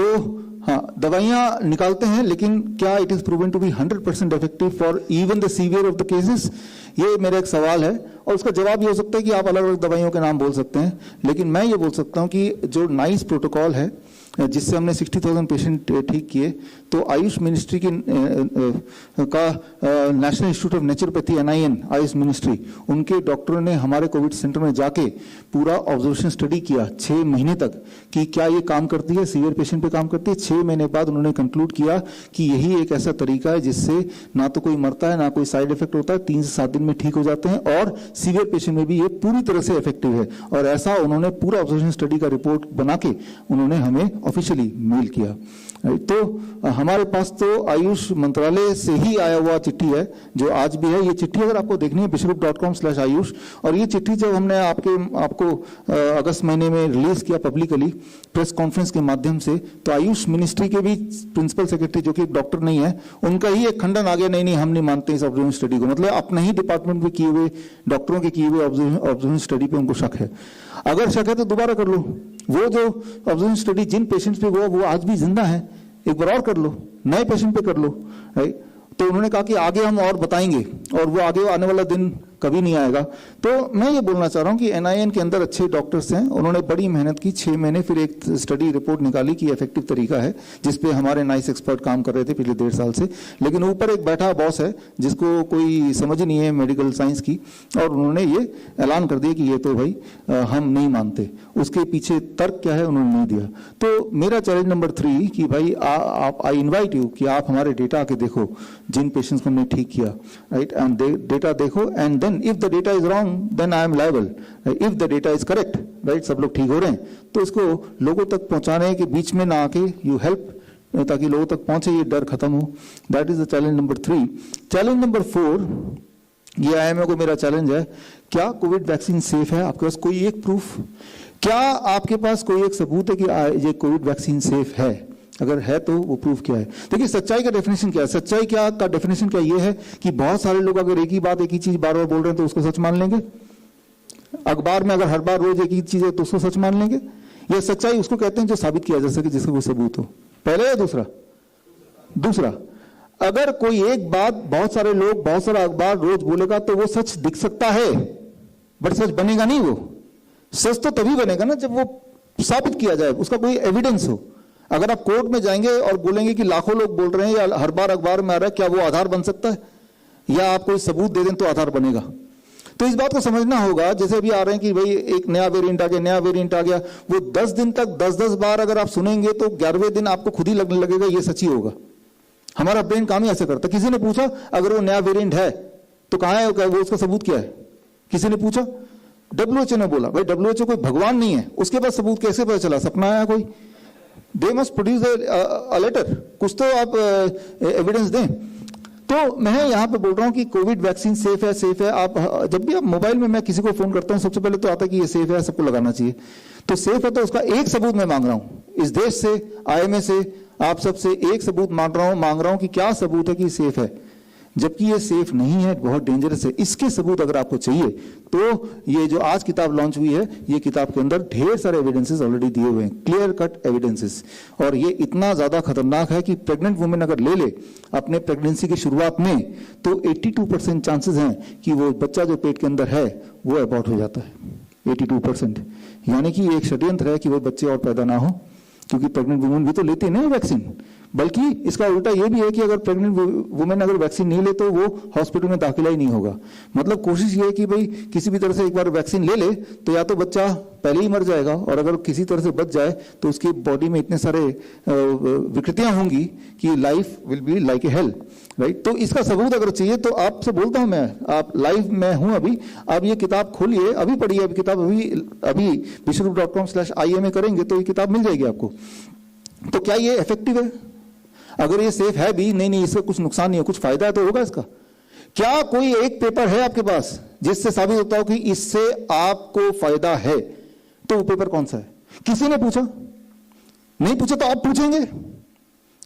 हाँ, दवाइयां निकालते हैं, लेकिन क्या it is proven to be 100% effective for even the severe of the cases? ये मेरा एक सवाल है, और उसका जवाब ये हो सकता है कि आप अलग अलग दवाइयों के नाम बोल सकते हैं, लेकिन मैं ये बोल सकता हूं कि जो नाइस प्रोटोकॉल है जिससे हमने 60,000 पेशेंट ठीक किए, तो आयुष मिनिस्ट्री की का national institute of naturopathy NIN, Ayush ministry, उनके डॉक्टरों ने हमारे कोविड सेंटर में जाके पूरा ऑब्जर्वेशन स्टडी किया 6 महीने तक कि क्या ये काम करती है, सीवियर पेशेंट पे काम करती है। 6 महीने बाद उन्होंने कंक्लूड किया कि यही एक ऐसा तरीका है जिससे ना तो कोई मरता है, ना कोई साइड इफेक्ट होता है, 3 से 7 दिन में ठीक हो जाते हैं, और सीवियर पेशेंट में भी ये पूरी तरह से इफेक्टिव है। और ऐसा उन्होंने पूरा ऑब्जर्वेशन स्टडी का रिपोर्ट बना के उन्होंने हमें ऑफिशियली मेल किया। तो हमारे पास तो आयुष मंत्रालय से ही आया हुआ चिट्ठी है जो आज भी है। ये चिट्ठी अगर आपको देखनी है bishrup.com/ayush, और ये चिट्ठी जब हमने आपको अगस्त महीने में रिलीज किया पब्लिकली प्रेस कॉन्फ्रेंस के माध्यम से, तो आयुष मिनिस्ट्री के भी प्रिंसिपल सेक्रेटरी जो कि डॉक्टर नहीं है, उनका ही एक खंडन आ गया, नहीं हम नहीं मानते इस ऑब्जर्वेशन स्टडी को। मतलब अपने ही डिपार्टमेंट में किए हुए डॉक्टरों के किए हुए ऑब्जर्वेशन स्टडी पे उनको शक है। अगर शक है तो दोबारा कर लो। वो जो ऑब्जर्वेशन स्टडी जिन पेशेंट्स पे वो आज भी जिंदा है, एक बार और कर लो, नए पेशेंट पे कर लो, राइट। तो उन्होंने कहा कि आगे हम और बताएंगे, और वो आगे आने वाला दिन कभी नहीं आएगा। तो मैं ये बोलना चाह रहा हूँ कि NIN के अंदर अच्छे डॉक्टर्स हैं, उन्होंने बड़ी मेहनत की, 6 महीने, फिर एक स्टडी रिपोर्ट निकाली कि इफेक्टिव तरीका है, जिसपे हमारे नाइस एक्सपर्ट काम कर रहे थे पिछले 1.5 साल से। लेकिन ऊपर एक बैठा बॉस है जिसको कोई समझ नहीं है मेडिकल साइंस की, और उन्होंने ये ऐलान कर दिया कि ये तो भाई हम नहीं मानते। उसके पीछे तर्क क्या है उन्होंने नहीं दिया। तो मेरा चैलेंज नंबर 3 कि भाई आई इन्वाइट यू कि आप हमारे डेटा आके देखो, जिन पेशेंट्स को हमने ठीक किया, राइट, एंड डेटा देखो, and then if the data is wrong then I am liable, if the data is correct, right, सब लोग ठीक हो रहे हैं, तो इसको लोगों तक पहुंचाने के बीच में ना आके यू हेल्प, ताकि लोगों तक पहुंचे, ये डर खत्म हो। That is the challenge number 3। Challenge number 4, ये IIMA को मेरा चैलेंज है, क्या कोविड वैक्सीन सेफ है? आपके पास कोई एक प्रूफ, क्या आपके पास कोई एक सबूत है कि ये कोविड वैक्सीन सेफ है? अगर है तो वो प्रूफ क्या है? देखिए, सच्चाई का डेफिनेशन क्या है? सच्चाई क्या का डेफिनेशन क्या ये है कि बहुत सारे लोग अगर एक ही बात, एक ही चीज बार बार बोल रहे हैं तो उसको सच मान लेंगे। अखबार में अगर हर बार रोज एक ही चीज है तो उसको सच मान लेंगे। ये सच्चाई उसको कहते हैं जो साबित किया जा सके, जिसका कोई सबूत हो। पहले या दूसरा, अगर कोई एक बात बहुत सारे लोग, बहुत सारा अखबार रोज बोलेगा तो वो सच दिख सकता है, बट सच बनेगा नहीं। वो सच तो तभी बनेगा ना जब वो साबित किया जाए, उसका कोई एविडेंस हो। अगर आप कोर्ट में जाएंगे और बोलेंगे कि लाखों लोग बोल रहे हैं या हर बार अखबार में आ रहा है, क्या वो आधार बन सकता है? या आप कोई सबूत दे दें तो आधार बनेगा? तो इस बात को समझना होगा। जैसे अभी आ रहे हैं कि भाई एक नया वेरिएंट आ गया, वो 10 दिन तक 10-10 बार अगर आप सुनेंगे तो 11वें दिन आपको खुद ही लगने लगेगा ये सच ही होगा। हमारा ब्रेन काम ही ऐसे करता है। किसी ने पूछा अगर वो नया वेरिएंट है तो कहां है वो, उसका सबूत क्या है? किसी ने पूछा, WHO ने बोला। भाई WHO कोई भगवान नहीं है, उसके पास सबूत कैसे पता चला? सपना आया कोई? They must produce a letter, कुछ तो आप एविडेंस दें। तो मैं यहां पे बोल रहा हूं कि कोविड वैक्सीन सेफ है। आप जब भी आप मोबाइल में, मैं किसी को फोन करता हूं सबसे पहले तो आता है कि ये सेफ है, सबको लगाना चाहिए। तो सेफ है तो उसका एक सबूत मैं मांग रहा हूं इस देश से, IIMA से, आप सबसे एक सबूत मांग रहा हूं कि क्या सबूत है कि सेफ है। जबकि ये सेफ नहीं है, बहुत डेंजरस है। इसके सबूत अगर आपको चाहिए तो ये जो आज किताब लॉन्च हुई है, ये किताब के अंदर ढेर सारे एविडेंसेस ऑलरेडी दिए हुए हैं, क्लियर कट एविडेंसेस। और ये इतना ज्यादा खतरनाक है कि प्रेग्नेंट वुमेन अगर ले अपने प्रेगनेंसी की शुरुआत में, तो 82% चांसेस हैं कि वो बच्चा जो पेट के अंदर है वो अबॉर्ट हो जाता है। 82%, यानी कि एक षड्यंत्र है कि वो बच्चे और पैदा ना हो, क्योंकि प्रेग्नेंट वुमेन भी तो लेती नहीं वैक्सीन। बल्कि इसका उल्टा ये भी है कि अगर प्रेग्नेंट वुमेन अगर वैक्सीन नहीं ले तो वो हॉस्पिटल में दाखिला ही नहीं होगा। मतलब कोशिश ये है कि भाई किसी भी तरह से एक बार वैक्सीन ले तो या तो बच्चा पहले ही मर जाएगा, और अगर किसी तरह से बच जाए तो उसकी बॉडी में इतने सारे विकृतियां होंगी कि life will be like a hello, right. तो इसका सबूत अगर चाहिए तो आपसे बोलता हूं मैं, आप लाइव में हूं अभी, आप ये किताब खोलिए, अभी पढ़िए, अभी किताब अभी विश्वरूप.com/IIMA करेंगे तो ये किताब मिल जाएगी आपको। तो क्या ये इफेक्टिव है? अगर ये सेफ है भी, नहीं इससे कुछ नुकसान नहीं है, कुछ फायदा है तो होगा इसका। क्या कोई एक पेपर है आपके पास जिससे साबित होता हो कि इससे आपको फायदा है? तो वो पेपर कौन सा है? किसी ने पूछा? नहीं पूछा तो आप पूछेंगे,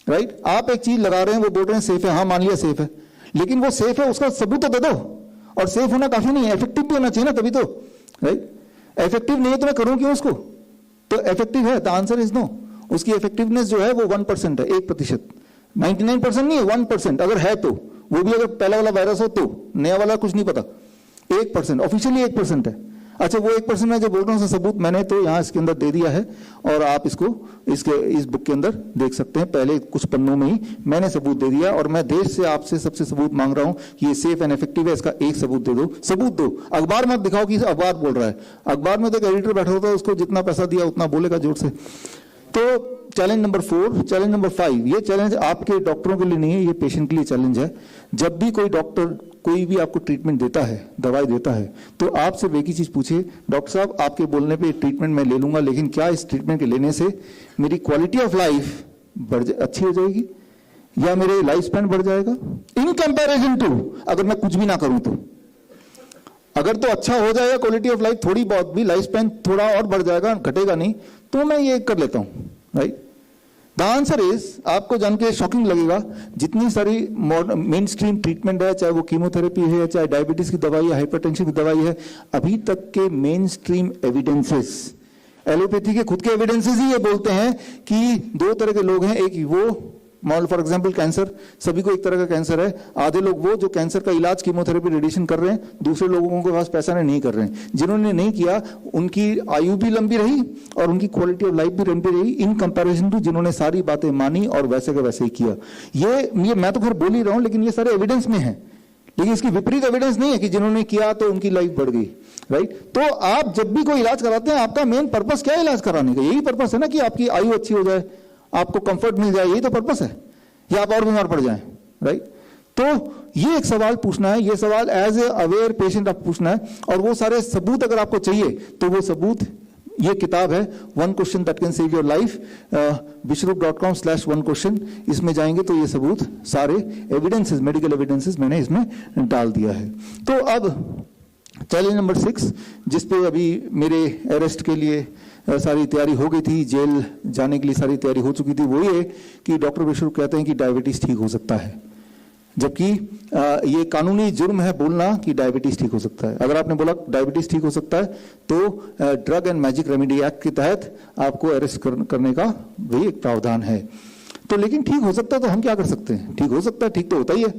राइट। आप एक चीज लगा रहे हैं, वो बोल रहे हैं सेफ है, हाँ मान लिया सेफ है, लेकिन वो सेफ है उसका सबूत तो दे दो। और सेफ होना काफी नहीं है, इफेक्टिव भी होना चाहिए ना, तभी तो, राइट। इफेक्टिव नहीं है तो मैं करूं क्यों उसको? तो इफेक्टिव है, द आंसर इज नो। उसकी इफेक्टिवनेस जो है वो 1% है, 1%, 99% नहीं है, 1%। अगर है तो वो भी, अगर पहला वाला वायरस हो तो, नया वाला कुछ नहीं पता, 1%, ऑफिशियली 1% है। अच्छा, वो 1% में जो बोल रहा हूं सबूत मैंने तो यहाँ इसके अंदर दे दिया है, और आप इसको इस बुक के अंदर देख सकते हैं। पहले कुछ पन्नों में ही मैंने सबूत दे दिया, और मैं देश से आपसे सबसे सबूत मांग रहा हूं कि ये सेफ एंड इफेक्टिव है, इसका एक सबूत दे दो, सबूत दो। अखबार मत दिखाओ कि अखबार बोल रहा है, अखबार में तो एक एडिटर बैठा होता है, उसको जितना पैसा दिया उतना बोलेगा जोर से। तो चैलेंज नंबर 4, चैलेंज नंबर 5, ये चैलेंज आपके डॉक्टरों के लिए नहीं है, ये पेशेंट के लिए चैलेंज है। जब भी कोई डॉक्टर कोई भी आपको ट्रीटमेंट देता है, दवाई देता है, तो आपसे एक ही चीज पूछिए, डॉक्टर साहब आपके बोलने पे ट्रीटमेंट मैं ले लूंगा, लेकिन क्या इस ट्रीटमेंट के लेने से मेरी क्वालिटी ऑफ लाइफ अच्छी हो जाएगी या मेरे लाइफ स्पैन बढ़ जाएगा इन कंपैरिजन टू अगर मैं कुछ भी ना करूं? तो अगर तो अच्छा हो जाएगा क्वालिटी ऑफ लाइफ, थोड़ी बहुत भी, लाइफ स्पैन थोड़ा और बढ़ जाएगा, घटेगा नहीं, तो मैं ये कर लेता हूं, राइट। द आंसर इज, आपको जान के शॉकिंग लगेगा, जितनी सारी मेन स्ट्रीम ट्रीटमेंट है, चाहे वो कीमोथेरेपी है, चाहे डायबिटीज की दवाई है, हाइपरटेंशन की दवाई है, अभी तक के मेन स्ट्रीम एविडेंसेस, एलोपैथी के खुद के एविडेंसेस ही ये बोलते हैं कि 2 तरह के लोग हैं। एक वो, फॉर एग्जाम्पल कैंसर, सभी को एक तरह का कैंसर है, आधे लोग वो जो कैंसर का इलाज कीमोथेरेपी रेडिएशन कर रहे हैं, दूसरे लोगों के पास पैसा नहीं कर रहे हैं। जिन्होंने नहीं किया उनकी आयु भी लंबी रही और उनकी क्वालिटी ऑफ लाइफ भी लंबी रही, इन कंपैरिजन टू जिन्होंने सारी बातें मानी और वैसे का वैसे ही किया। ये मैं तो खैर बोल ही रहा हूं, लेकिन ये सारे एविडेंस में है, लेकिन इसकी विपरीत एविडेंस नहीं है कि जिन्होंने किया तो उनकी लाइफ बढ़ गई, राइट। तो आप जब भी कोई इलाज कराते हैं, आपका मेन पर्पस क्या है इलाज कराने का? यही पर्पस है ना कि आपकी आयु अच्छी हो जाए, आपको कंफर्ट मिल जाए, यही तो पर्पस है, या आप और बीमार पड़ जाएं, राइट। तो ये एक सवाल पूछना है, ये सवाल एज ए अवेयर पेशेंट आप पूछना है, और वो सारे सबूत अगर आपको चाहिए तो वो सबूत, ये किताब है one question that can save your life, vishrup.com/one question, इसमें जाएंगे तो ये सबूत सारे एविडेंसेस, मेडिकल एविडेंसेस मैंने इसमें डाल दिया है। तो अब चैलेंज नंबर 6, जिस पे अभी मेरे अरेस्ट के लिए सारी तैयारी हो गई थी, जेल जाने के लिए सारी तैयारी हो चुकी थी, वो ये कि डॉक्टर विश्वरूप कहते हैं कि डायबिटीज ठीक हो सकता है, जबकि ये कानूनी जुर्म है बोलना कि डायबिटीज ठीक हो सकता है। अगर आपने बोला डायबिटीज ठीक हो सकता है तो drug and magic remedy act के तहत आपको अरेस्ट करने का वही एक प्रावधान है। तो लेकिन ठीक हो सकता है तो हम क्या कर सकते हैं? ठीक हो सकता है, ठीक तो होता ही है,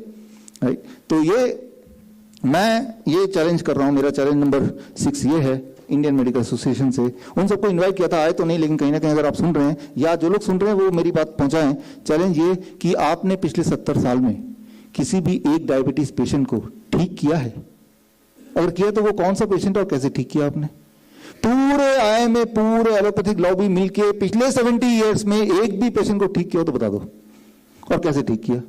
राइट? तो ये मैं ये चैलेंज कर रहा हूं, मेरा चैलेंज नंबर 6 ये है इंडियन मेडिकल एसोसिएशन से। उन सबको इनवाइट किया था, आए तो नहीं, लेकिन कहीं ना कहीं अगर आप सुन रहे हैं या जो लोग सुन रहे हैं वो मेरी बात पहुंचाएं। चैलेंज ये कि आपने पिछले 70 साल में किसी भी एक डायबिटीज पेशेंट को ठीक किया है? अगर किया तो वो कौन सा पेशेंट और कैसे ठीक किया आपने? पूरे आईएमए, पूरे एलोपैथिक लॉबी मिलके पिछले 70 इयर्स में एक भी पेशेंट को ठीक किया हो तो बता दो, और कैसे ठीक किया?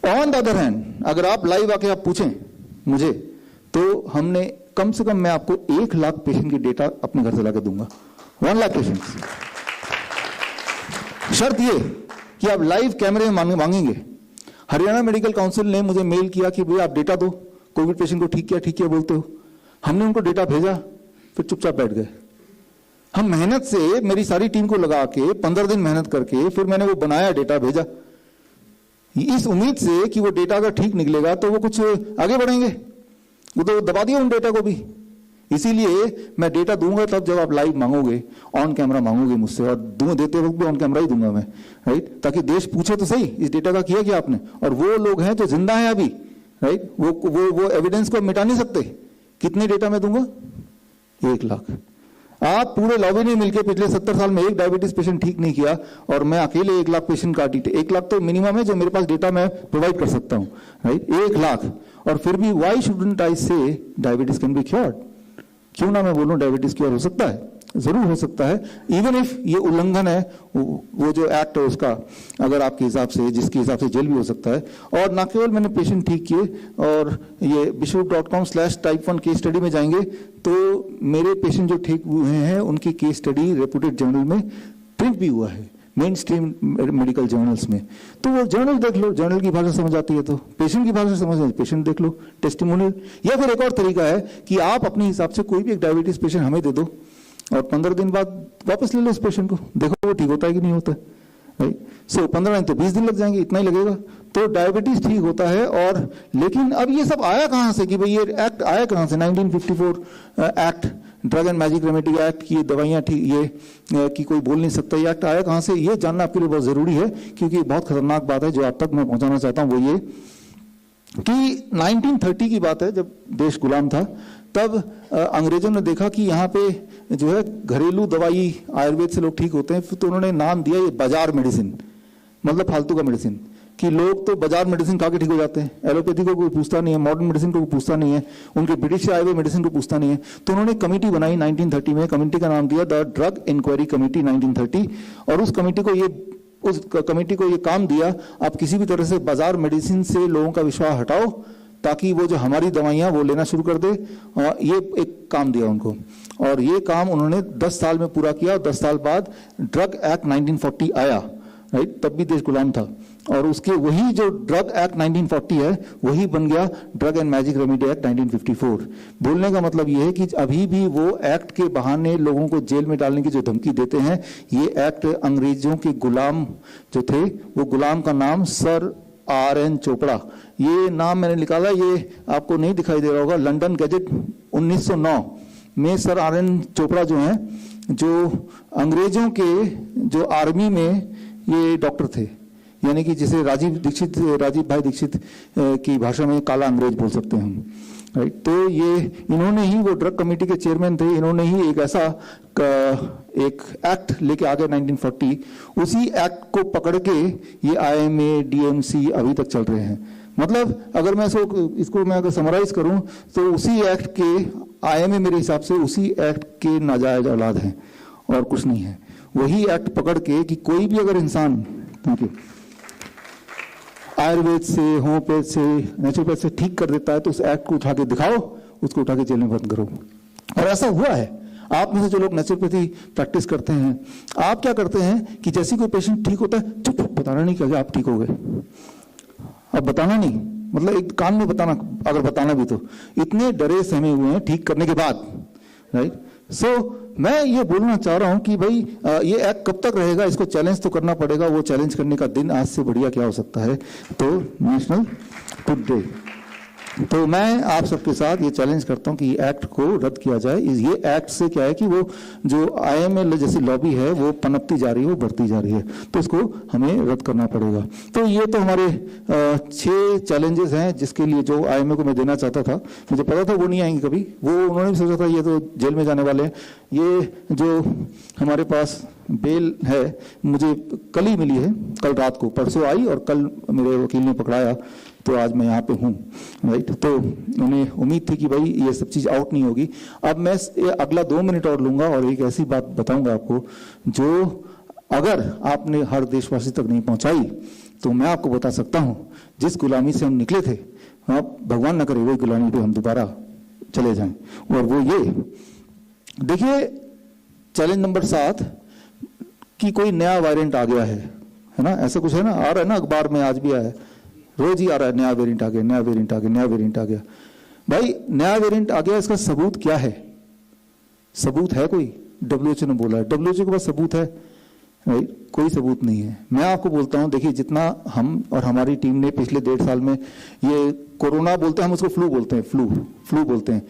ऑन द अदर हैंड, अगर आप लाइव आके आप पूछें मुझे, तो हमने कम से कम, मैं आपको 1 लाख पेशेंट की डेटा अपने घर से लाकर दूंगा, 1 लाख पेशेंट। शर्त ये कि आप लाइव कैमरे में मांगेंगे। हरियाणा मेडिकल काउंसिल ने मुझे मेल किया कि भैया आप डेटा दो, कोविड पेशेंट को ठीक किया बोलते हो। हमने उनको डेटा भेजा, फिर चुपचाप बैठ गए। हम मेहनत से, मेरी सारी टीम को लगा के 15 दिन मेहनत करके फिर मैंने वो बनाया, डेटा भेजा, इस उम्मीद से कि वो डेटा अगर ठीक निकलेगा तो वो कुछ आगे बढ़ेंगे। वो तो दबा दिया उन डेटा को भी। इसीलिए मैं डेटा दूंगा तब जब आप लाइव मांगोगे, ऑन कैमरा मांगोगे मुझसे, और देते वक्त भी ऑन कैमरा ही दूंगा मैं, राइट? ताकि देश पूछे तो सही इस डेटा का किया क्या आपने। और वो लोग हैं जो जिंदा हैं अभी, राइट? वो एविडेंस को मिटा नहीं सकते। कितने डेटा मैं दूंगा? 1 लाख। आप पूरे लॉबी ने मिलकर पिछले 70 साल में एक डायबिटीज पेशेंट ठीक नहीं किया, और मैं अकेले 1 लाख पेशेंट का डेटा, 1 लाख तो मिनिमम है जो मेरे पास डेटा मैं प्रोवाइड कर सकता हूं, राइट? 1 लाख। और फिर भी वाई शुडंट आई से डायबिटीज कैन बी क्योर्ड? क्यों ना मैं बोलूं डायबिटीज क्योर हो सकता है? जरूर हो सकता है, इवन इफ ये उल्लंघन है, वो जो एक्ट है उसका, अगर आपके हिसाब से, जिसके हिसाब से जेल भी हो सकता है। और ना केवल मैंने पेशेंट ठीक किए, और ये vishrup.com/type1 केस स्टडी में जाएंगे तो मेरे पेशेंट जो ठीक हुए हैं उनकी केस स्टडी रेपुटेड जर्नल में प्रिंट भी हुआ है, मेन स्ट्रीम मेडिकल जर्नल्स में। तो वो जर्नल देख लो, जर्नल की भाषा समझ आती है तो पेशेंट की भाषा समझ आती है, पेशेंट देख लो, टेस्टिमोनियल। या फिर एक और तरीका है कि आप अपने हिसाब से कोई भी एक डायबिटीज पेशेंट हमें दे दो, और 15 दिन बाद वापस ले लो उस पेशेंट को, देखो वो ठीक होता है कि नहीं होता है, राइट? सो 15 दिन तो 20 दिन लग जाएंगे, इतना ही लगेगा। तो डायबिटीज ठीक होता है। और लेकिन अब ये सब आया कहां से कि भाई ये एक्ट आया कहां से? 1954 act, drug and magic remedy act की दवाइयां ठीक, ये कि कोई बोल नहीं सकता, ये एक्ट आया कहां से? ये जानना आपके लिए बहुत जरूरी है, क्योंकि बहुत खतरनाक बात है जो आप तक मैं पहुंचाना चाहता हूं। वो ये कि 1930 की बात है, जब देश गुलाम था, तब अंग्रेजों ने देखा कि यहाँ पे जो है घरेलू दवाई आयुर्वेद से लोग ठीक होते हैं, तो उन्होंने नाम दिया ये बाजार मेडिसिन, मतलब फालतू का मेडिसिन, कि लोग तो बाजार मेडिसिन खा के ठीक हो जाते हैं, एलोपैथी को कोई पूछता नहीं है, मॉडर्न मेडिसिन को कोई पूछता नहीं है, उनके ब्रिटिश से आए हुए मेडिसिन को पूछता नहीं है। तो उन्होंने कमेटी बनाई 1930 में, कमेटी का नाम दिया द ड्रग इंक्वायरी कमेटी 1930, और उस कमेटी को ये काम दिया, आप किसी भी तरह से बाजार मेडिसिन से लोगों का विश्वास हटाओ, ताकि वो जो हमारी दवाइयां वो लेना शुरू कर दे। ये एक काम दिया उनको, और ये काम उन्होंने 10 साल में पूरा किया। 10 साल बाद ड्रग एक्ट 1940 आया, राइट? तब भी देश गुलाम था, और उसके वही जो ड्रग एक्ट 1940 है वही बन गया drug and magic remedy act 1954। बोलने का मतलब ये है कि अभी भी वो एक्ट के बहाने लोगों को जेल में डालने की जो धमकी देते हैं, ये एक्ट अंग्रेजों के गुलाम जो थे, वो गुलाम का नाम सर R.N. चोपड़ा, ये नाम मैंने निकाला, ये आपको नहीं दिखाई दे रहा होगा, लंदन गैजेट 1909 में सर R.N. चोपड़ा जो हैं, जो अंग्रेजों के जो आर्मी में ये डॉक्टर थे, यानी कि जिसे राजीव भाई दीक्षित की भाषा में काला अंग्रेज बोल सकते हैं हम, राइट? तो ये इन्होंने ही, वो ड्रग कमेटी के चेयरमैन थे, इन्होंने ही एक ऐसा एक एक्ट लेके आ गए 1940। उसी एक्ट को पकड़ के ये IMA, DMC अभी तक चल रहे हैं। मतलब अगर मैं इसको मैं अगर समराइज करूं तो उसी एक्ट के IMA मेरे हिसाब से उसी एक्ट के नाजायज औलाद हैं और कुछ नहीं है। वही एक्ट पकड़ के कि कोई भी अगर इंसान, थैंक यू, आयुर्वेद से, होम्योपैथ से, नेचुरोपैथ से ठीक कर देता है, तो उस एक्ट को उठा के दिखाओ, उसको उठा के जेल में बंद करो। और ऐसा हुआ है। आप में से जो लोग नेचुरोपैथी प्रैक्टिस करते हैं, आप क्या करते हैं कि जैसे कोई पेशेंट ठीक होता है, चुप, बताना नहीं कि आप ठीक हो गए। अब बताना नहीं, मतलब एक कान में बताना, अगर बताना भी तो इतने डरे सहमे हुए हैं ठीक करने के बाद, राइट। सो मैं ये बोलना चाह रहा हूं कि भाई ये एक्ट कब तक रहेगा, इसको चैलेंज तो करना पड़ेगा। वो चैलेंज करने का दिन आज से बढ़िया क्या हो सकता है, तो नेशनल फूड डे। तो मैं आप सबके साथ ये चैलेंज करता हूं कि एक्ट को रद्द किया जाए। ये एक्ट से क्या है कि वो जो IML जैसी लॉबी है वो पनपती जा रही है, वो बढ़ती जा रही है, तो इसको हमें रद्द करना पड़ेगा। तो ये तो हमारे 6 चैलेंजेस हैं जिसके लिए जो IMA को मैं देना चाहता था। मुझे पता था वो नहीं आएंगे कभी, वो उन्होंने भी सोचा था ये तो जेल में जाने वाले हैं। ये जो हमारे पास बेल है मुझे कल ही मिली है, कल रात को, परसों आई और कल मेरे वकील ने पकड़ाया, तो आज मैं यहाँ पे हूँ, राइट। तो उन्हें उम्मीद थी कि भाई ये सब चीज़ आउट नहीं होगी। अब मैं अगला 2 मिनट और लूँगा और एक ऐसी बात बताऊँगा आपको जो अगर आपने हर देशवासी तक नहीं पहुँचाई तो मैं आपको बता सकता हूँ जिस गुलामी से हम निकले थे, आप भगवान न करे वही गुलामी पे हम दोबारा चले जाएं। और वो ये देखिए, चैलेंज नंबर 7 कि कोई नया वेरिएंट आ गया है ना, ऐसा कुछ है ना, आ रहा है ना, अखबार में आज भी आया है, रोज ही आ रहा है, नया वेरिएंट आ गया, नया वेरिएंट आ गया, नया वेरिएंट आ गया। भाई नया वेरिएंट आ गया, इसका सबूत क्या है? सबूत है कोई? WHO ने बोला है, WHO के पास सबूत है? राइट, कोई सबूत नहीं है। मैं आपको बोलता हूं, देखिए जितना हम और हमारी टीम ने पिछले 1.5 साल में ये कोरोना बोलते हैं, हम उसको फ्लू बोलते हैं, फ्लू बोलते हैं,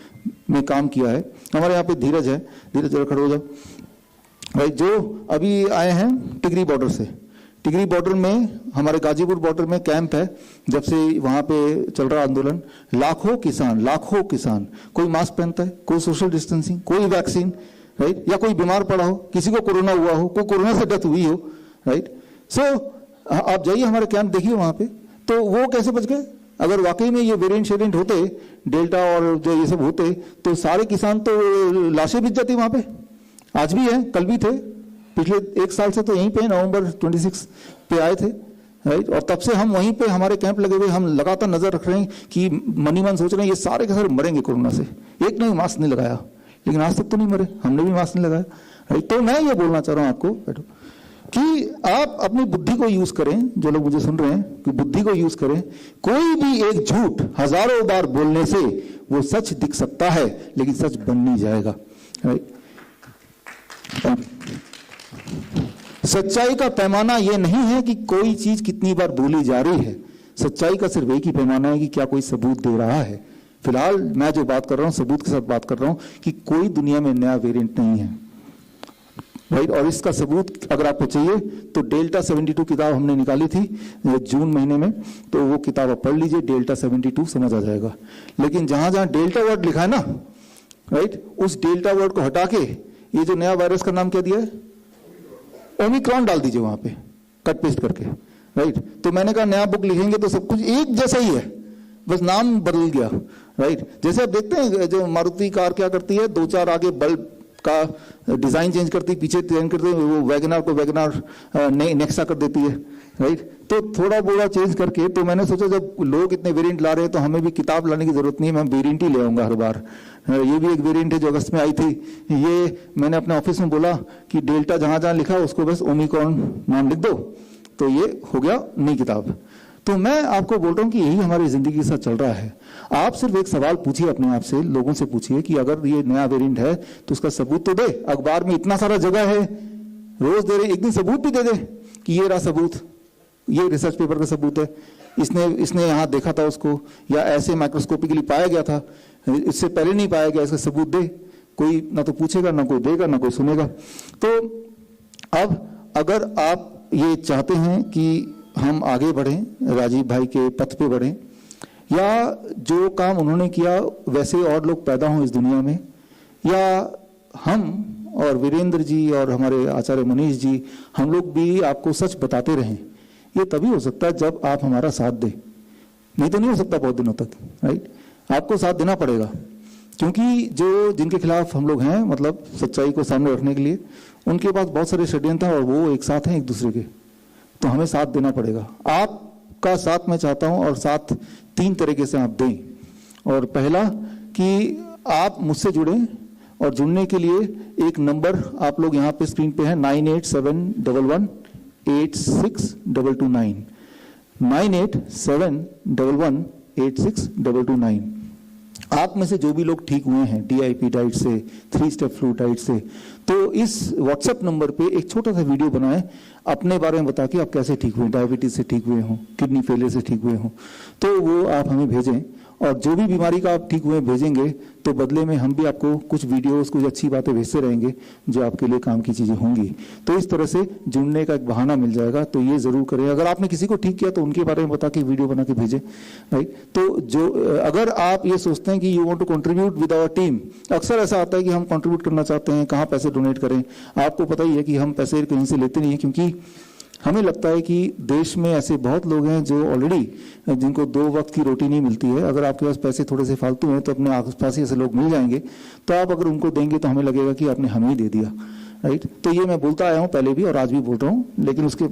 में काम किया है। हमारे यहाँ पे धीरज है, धीरज जरा खड़े हो जाओ। राइट, जो अभी आए हैं टिगरी बॉर्डर से, टिगरी बॉर्डर में, हमारे गाजीपुर बॉर्डर में कैंप है, जब से वहां पे चल रहा आंदोलन, लाखों किसान, कोई मास्क पहनता है, कोई सोशल डिस्टेंसिंग, कोई वैक्सीन, राइट, या कोई बीमार पड़ा हो, किसी को कोरोना हुआ हो, कोई कोरोना से डेथ हुई हो, राइट। सो आप जाइए हमारे कैंप देखिए वहां पे, तो वो कैसे बच गए? अगर वाकई में ये वेरिएंट होते, डेल्टा और जो ये सब होते, तो सारे किसान तो लाशें बिछ जाती वहां पे। आज भी है, कल भी थे, पिछले 1 साल से तो यहीं पे नवंबर 26 पे आए थे, राइट। और तब से हम वहीं पे, हमारे कैंप लगे हुए, हम लगातार नजर रख रहे हैं कि मन ही मन सोच रहे हैं ये सारे के सारे मरेंगे कोरोना से। एक ने भी मास्क नहीं लगाया, लेकिन आज तक तो नहीं मरे, हमने भी मास्क नहीं लगाया, राइट। तो मैं ये बोलना चाह रहा हूँ आपको कि आप अपनी बुद्धि को यूज करें, जो लोग मुझे सुन रहे हैं, कि बुद्धि को यूज करें। कोई भी एक झूठ हजारों बार बोलने से वो सच दिख सकता है, लेकिन सच बन नहीं जाएगा, राइट। सच्चाई का पैमाना यह नहीं है कि कोई चीज कितनी बार बोली जा रही है, सच्चाई का सिर्फ एक ही पैमाना है कि क्या कोई सबूत दे रहा है। फिलहाल मैं जो बात कर रहा हूं, सबूत के साथ बात कर रहा हूं कि कोई दुनिया में नया वेरिएंट नहीं है, राइट। और इसका सबूत अगर आपको चाहिए तो डेल्टा 72 किताब हमने निकाली थी जून महीने में, तो वो किताब आप पढ़ लीजिए, डेल्टा 72 समझ आ जाएगा। लेकिन जहां जहां डेल्टा वर्ड लिखा है ना, राइट, उस डेल्टा वर्ड को हटा के ये जो नया वायरस का नाम क्या दिया है, ओमिक्रॉन डाल दीजिए वहां पे, कट पेस्ट करके, राइट। तो मैंने कहा नया बुक लिखेंगे तो सब कुछ एक जैसा ही है, बस नाम बदल गया, राइट। जैसे आप देखते हैं जो मारुति कार क्या करती है, 2-4 आगे बल्ब का डिजाइन चेंज करती है, पीछे चेंज करती है, वो वैगनार को वैगनार नेक्सा कर देती है, राइट। तो थोड़ा बोड़ा चेंज करके, तो मैंने सोचा जब लोग इतने वेरिएंट ला रहे हैं तो हमें भी किताब लाने की जरूरत नहीं है, मैं वेरिएंट ही ले आऊंगा हर बार। ये भी एक वेरिएंट है जो अगस्त में आई थी, ये मैंने अपने ऑफिस में बोला कि डेल्टा जहां जहां लिखा उसको बस ओमिक्रॉन नाम लिख दो, तो ये हो गया नई किताब। तो मैं आपको बोल रहा हूं कि यही हमारी जिंदगी के साथ चल रहा है। आप सिर्फ एक सवाल पूछिए अपने आप से, लोगों से पूछिए कि अगर ये नया वेरिएंट है तो उसका सबूत तो दे। अखबार में इतना सारा जगह है, रोज दे रहे, एक दिन सबूत भी दे दे कि ये रहा सबूत, ये रिसर्च पेपर का सबूत है, इसने यहाँ देखा था उसको, या ऐसे माइक्रोस्कोपिकली पाया गया था, इससे पहले नहीं पाया गया, इसका सबूत दे। कोई ना तो पूछेगा, ना कोई देगा, ना कोई सुनेगा। तो अब अगर आप ये चाहते हैं कि हम आगे बढ़ें, राजीव भाई के पथ पे बढ़ें, या जो काम उन्होंने किया वैसे और लोग पैदा हों इस दुनिया में, या हम और वीरेंद्र जी और हमारे आचार्य मनीष जी, हम लोग भी आपको सच बताते रहें, ये तभी हो सकता है जब आप हमारा साथ दें, नहीं तो नहीं हो सकता बहुत दिनों तक, राइट। आपको साथ देना पड़ेगा, क्योंकि जो जिनके खिलाफ हम लोग हैं, मतलब सच्चाई को सामने रखने के लिए, उनके पास बहुत सारे षड्यंत्र हैं और वो एक साथ हैं एक दूसरे के, तो हमें साथ देना पड़ेगा। आप आपका साथ मैं चाहता हूं और साथ 3 तरीके से आप दें। और पहला कि आप मुझसे जुड़ें, और जुड़ने के लिए एक नंबर आप लोग यहाँ पे स्क्रीन पे है 9871186229 9871186229। आप में से जो भी लोग ठीक हुए हैं DIP डाइट से, 3 स्टेप फ्लू डाइट से, तो इस व्हाट्सएप नंबर पे एक छोटा सा वीडियो बनाएं अपने बारे में बता के आप कैसे ठीक हुए, डायबिटीज से ठीक हुए हों, किडनी फेलियर से ठीक हुए हों, तो वो आप हमें भेजें। और जो भी बीमारी का आप ठीक हुए भेजेंगे तो बदले में हम भी आपको कुछ वीडियोस, कुछ अच्छी बातें भेजते रहेंगे जो आपके लिए काम की चीजें होंगी। तो इस तरह से जुड़ने का एक बहाना मिल जाएगा, तो ये जरूर करें। अगर आपने किसी को ठीक किया तो उनके बारे में बता के वीडियो बना के भेजें, राइट। तो जो अगर आप ये सोचते हैं कि you want to contribute with our team, अक्सर ऐसा आता है कि हम कंट्रीब्यूट करना चाहते हैं, कहाँ पैसे डोनेट करें। आपको पता ही है कि हम पैसे कहीं से लेते नहीं है, क्योंकि हमें लगता है कि देश में ऐसे बहुत लोग हैं जो ऑलरेडी जिनको 2 वक्त की रोटी नहीं मिलती है। अगर आपके पास पैसे थोड़े से फालतू हैं तो अपने आसपास ही ऐसे लोग मिल जाएंगे, तो आप अगर उनको देंगे तो हमें लगेगा कि आपने हमें ही दे दिया, राइट। तो ये मैं बोलता आया हूँ पहले भी और आज भी बोल रहा हूँ, लेकिन उसके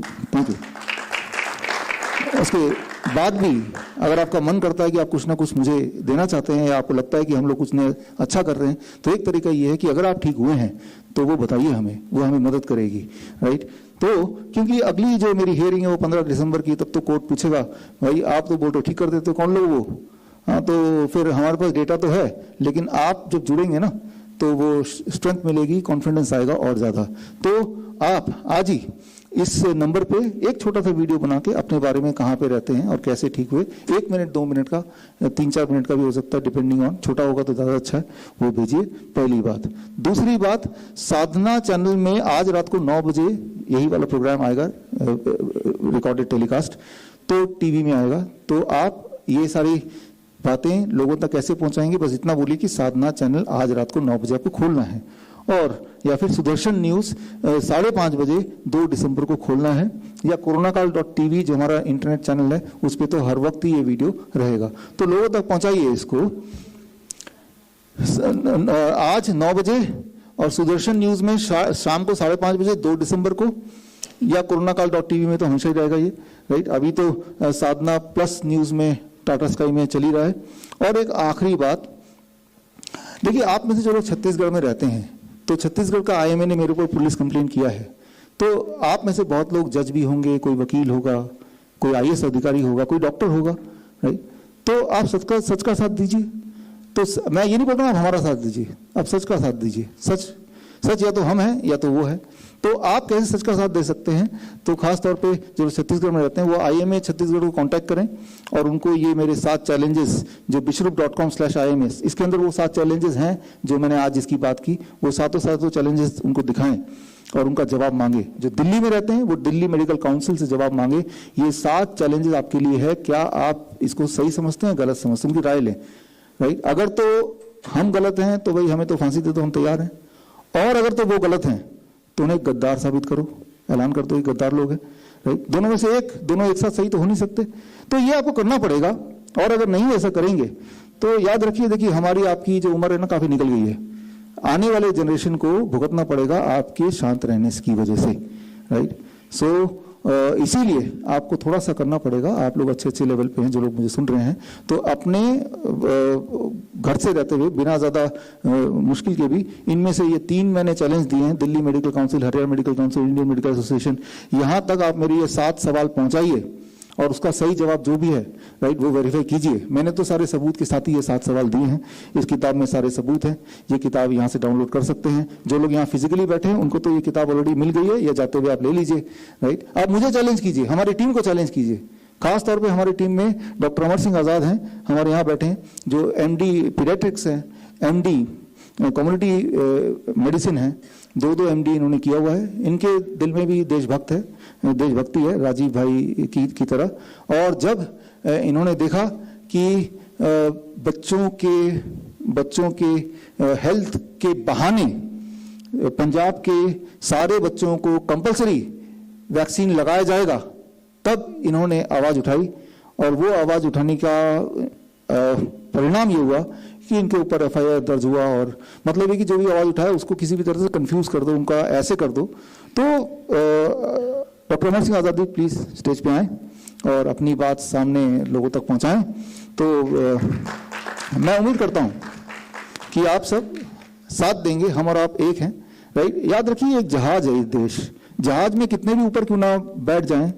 बाद भी अगर आपका मन करता है कि आप कुछ ना कुछ मुझे देना चाहते हैं या आपको लगता है कि हम लोग कुछ ने अच्छा कर रहे हैं, तो एक तरीका ये है कि अगर आप ठीक हुए हैं तो वो बताइए हमें, वो हमें मदद करेगी, राइट। तो क्योंकि अगली जो मेरी हियरिंग है वो 15 दिसंबर की, तब तो कोर्ट पूछेगा भाई आप तो बोल रहे हो ठीक कर देते हो, कौन लोग वो? हाँ, तो फिर हमारे पास डेटा तो है, लेकिन आप जब जुड़ेंगे ना तो वो स्ट्रेंथ मिलेगी, कॉन्फिडेंस आएगा और ज्यादा। तो आप आज ही इस नंबर पे एक छोटा सा वीडियो बना के अपने बारे में, कहाँ पे रहते हैं और कैसे ठीक हुए, 1 मिनट 2 मिनट का, 3-4 मिनट का भी हो सकता है, डिपेंडिंग ऑन, छोटा होगा तो ज्यादा अच्छा है, वो भेजिए। पहली बात। दूसरी बात, साधना चैनल में आज रात को 9 बजे यही वाला प्रोग्राम आएगा, रिकॉर्डेड टेलीकास्ट, तो टीवी में आएगा। तो आप ये सारी बातें लोगों तक कैसे पहुंचाएंगे, बस इतना बोलिए कि साधना चैनल आज रात को 9 बजे आपको खोलना है, और या फिर सुदर्शन न्यूज 5:30 बजे 2 दिसंबर को खोलना है, या कोरोनाकाल.tv जो हमारा इंटरनेट चैनल है उस पे तो हर वक्त ही ये वीडियो रहेगा। तो लोगों तक पहुंचाइए इसको आज 9 बजे, और सुदर्शन न्यूज में शाम को 5:30 बजे 2 दिसंबर को, या कोरोनाकाल.tv में तो हमेशा ही रहेगा ये, राइट। अभी तो साधना प्लस न्यूज में टाटा स्काई में चल ही रहा है। और एक आखिरी बात, देखिए आप में से जो लोग छत्तीसगढ़ में रहते हैं, तो छत्तीसगढ़ का IMA ने मेरे ऊपर पुलिस कंप्लेंट किया है, तो आप में से बहुत लोग जज भी होंगे, कोई वकील होगा, कोई IAS अधिकारी होगा, कोई डॉक्टर होगा, राइट। तो आप सच का साथ दीजिए। तो मैं ये नहीं बोल रहा हूँ आप हमारा साथ दीजिए, आप सच का साथ दीजिए। सच या तो हम हैं या तो वो है। तो आप कैसे सच का साथ दे सकते हैं? तो खास तौर पे जो छत्तीसगढ़ में रहते हैं वो IMA छत्तीसगढ़ को कांटेक्ट करें, और उनको ये मेरे 7 चैलेंजेस जो bishrup.com/IMS, इसके अंदर वो 7 चैलेंजेस हैं जो मैंने आज इसकी बात की, वो सातों चैलेंजेस उनको दिखाएं और उनका जवाब मांगे। जो दिल्ली में रहते हैं वो दिल्ली मेडिकल काउंसिल से जवाब मांगे। ये 7 चैलेंजेस आपके लिए है, क्या आप इसको सही समझते हैं, गलत समझते हैं, उनकी राय लें, राइट। अगर तो हम गलत हैं तो भाई हमें तो फांसी दे दो, हम तैयार हैं, और अगर तो वो गलत हैं तो उन्हें गद्दार साबित करो, ऐलान कर दो ये गद्दार लोग हैं, राइट। दोनों में से एक, दोनों एक साथ सही तो हो नहीं सकते, तो ये आपको करना पड़ेगा। और अगर नहीं ऐसा करेंगे तो याद रखिए, देखिए हमारी आपकी जो उम्र है ना काफी निकल गई है, आने वाले जनरेशन को भुगतना पड़ेगा आपके शांत रहने की वजह से, राइट। सो इसीलिए आपको थोड़ा सा करना पड़ेगा। आप लोग अच्छे लेवल पे हैं जो लोग मुझे सुन रहे हैं, तो अपने घर से रहते हुए बिना ज्यादा मुश्किल के भी इनमें से ये 3 मैंने चैलेंज दिए हैं, Delhi medical council, Haryana medical council, Indian medical association, यहाँ तक आप मेरे ये 7 सवाल पहुंचाइए और उसका सही जवाब जो भी है, राइट, वो वेरीफाई कीजिए। मैंने तो सारे सबूत के साथ ही ये 7 सवाल दिए हैं, इस किताब में सारे सबूत हैं। ये किताब यहाँ से डाउनलोड कर सकते हैं। जो लोग यहाँ फिजिकली बैठे हैं उनको तो ये किताब ऑलरेडी मिल गई है, या जाते हुए आप ले लीजिए, राइट। आप मुझे चैलेंज कीजिए, हमारी टीम को चैलेंज कीजिए। खास तौर पे हमारी टीम में डॉक्टर अमर सिंह आजाद हैं, हमारे यहाँ बैठे हैं, जो MD पीडियाट्रिक्स हैं, MD कम्युनिटी मेडिसिन है, 2 MD इन्होंने किया हुआ है। इनके दिल में भी देशभक्ति है राजीव भाई की तरह। और जब इन्होंने देखा कि बच्चों के हेल्थ के बहाने पंजाब के सारे बच्चों को कंपलसरी वैक्सीन लगाया जाएगा, तब इन्होंने आवाज उठाई, और वो आवाज उठाने का परिणाम ये हुआ कि इनके ऊपर FIR दर्ज हुआ। और मतलब है कि जो भी आवाज उठाए उसको किसी भी तरह से कंफ्यूज कर दो, उनका ऐसे कर दो। तो doctor Amar Singh Azad please stage पे आए। और अपनी बात सामने लोगों तक पहुंचाएं। तो मैं उम्मीद करता हूं कि आप सब साथ देंगे, हम और आप एक हैं, राइट। याद रखिए एक जहाज है ये देश, जहाज में कितने भी ऊपर क्यों ना बैठ जाएं,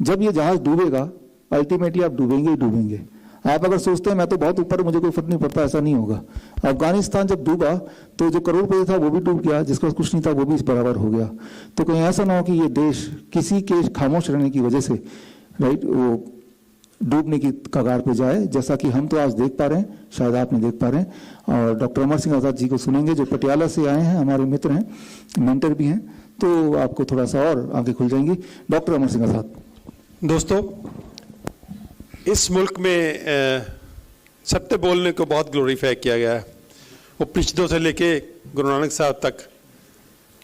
जब ये जहाज डूबेगा अल्टीमेटली आप डूबेंगे ही डूबेंगे। आप अगर सोचते हैं मैं तो बहुत ऊपर, मुझे कोई फर्क नहीं पड़ता, ऐसा नहीं होगा। अफगानिस्तान जब डूबा तो जो करोड़पति था वो भी डूब गया, जिसका कुछ नहीं था वो भी इस बराबर हो गया। तो कहीं ऐसा ना हो कि ये देश किसी के खामोश रहने की वजह से, राइट, वो डूबने की कगार पे जाए, जैसा कि हम तो आज देख पा रहे हैं, शायद आप नहीं देख पा रहे हैं। और डॉक्टर अमर सिंह आज़ाद जी को सुनेंगे जो पटियाला से आए हैं, हमारे मित्र हैं, मेंटर भी हैं, तो आपको थोड़ा सा और आंखें खुल जाएंगी। डॉक्टर अमर सिंह आज़ाद। दोस्तों, इस मुल्क में सत्य बोलने को बहुत ग्लोरीफाई किया गया है। वो पिछड़ों से लेके गुरु नानक साहब तक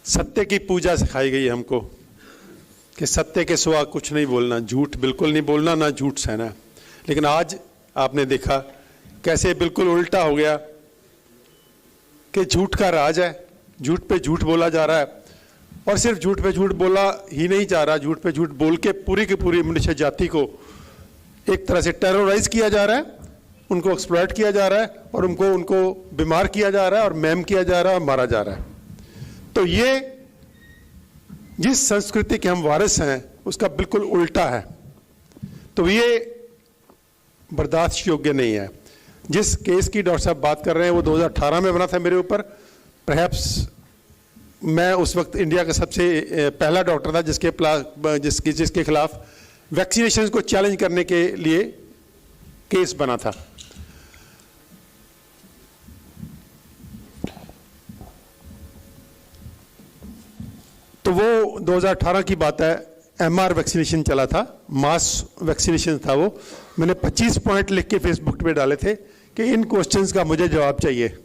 सत्य की पूजा सिखाई गई है हमको कि सत्य के सिवा कुछ नहीं बोलना, झूठ बिल्कुल नहीं बोलना, ना झूठ सहना। लेकिन आज आपने देखा कैसे बिल्कुल उल्टा हो गया कि झूठ का राज है, झूठ पे झूठ बोला जा रहा है। और सिर्फ झूठ पे झूठ बोला ही नहीं जा रहा, झूठ पे झूठ बोल के पूरी की पूरी मनुष्य जाति को एक तरह से टेरराइज किया जा रहा है, उनको एक्सप्लॉइट किया जा रहा है और उनको बीमार किया जा रहा है और मैम किया जा रहा है और मारा जा रहा है। तो ये जिस संस्कृति के हम वारिस हैं उसका बिल्कुल उल्टा है। तो ये बर्दाश्त योग्य नहीं है। जिस केस की डॉक्टर साहब बात कर रहे हैं वो 2018 में बना था मेरे ऊपर। परहैप्स मैं उस वक्त इंडिया का सबसे पहला डॉक्टर था जिसके खिलाफ वैक्सीनेशन को चैलेंज करने के लिए केस बना था। तो वो 2018 की बात है, एमआर वैक्सीनेशन चला था, मास वैक्सीनेशन था वो। मैंने 25 पॉइंट लिख के फेसबुक पे डाले थे कि इन क्वेश्चंस का मुझे जवाब चाहिए।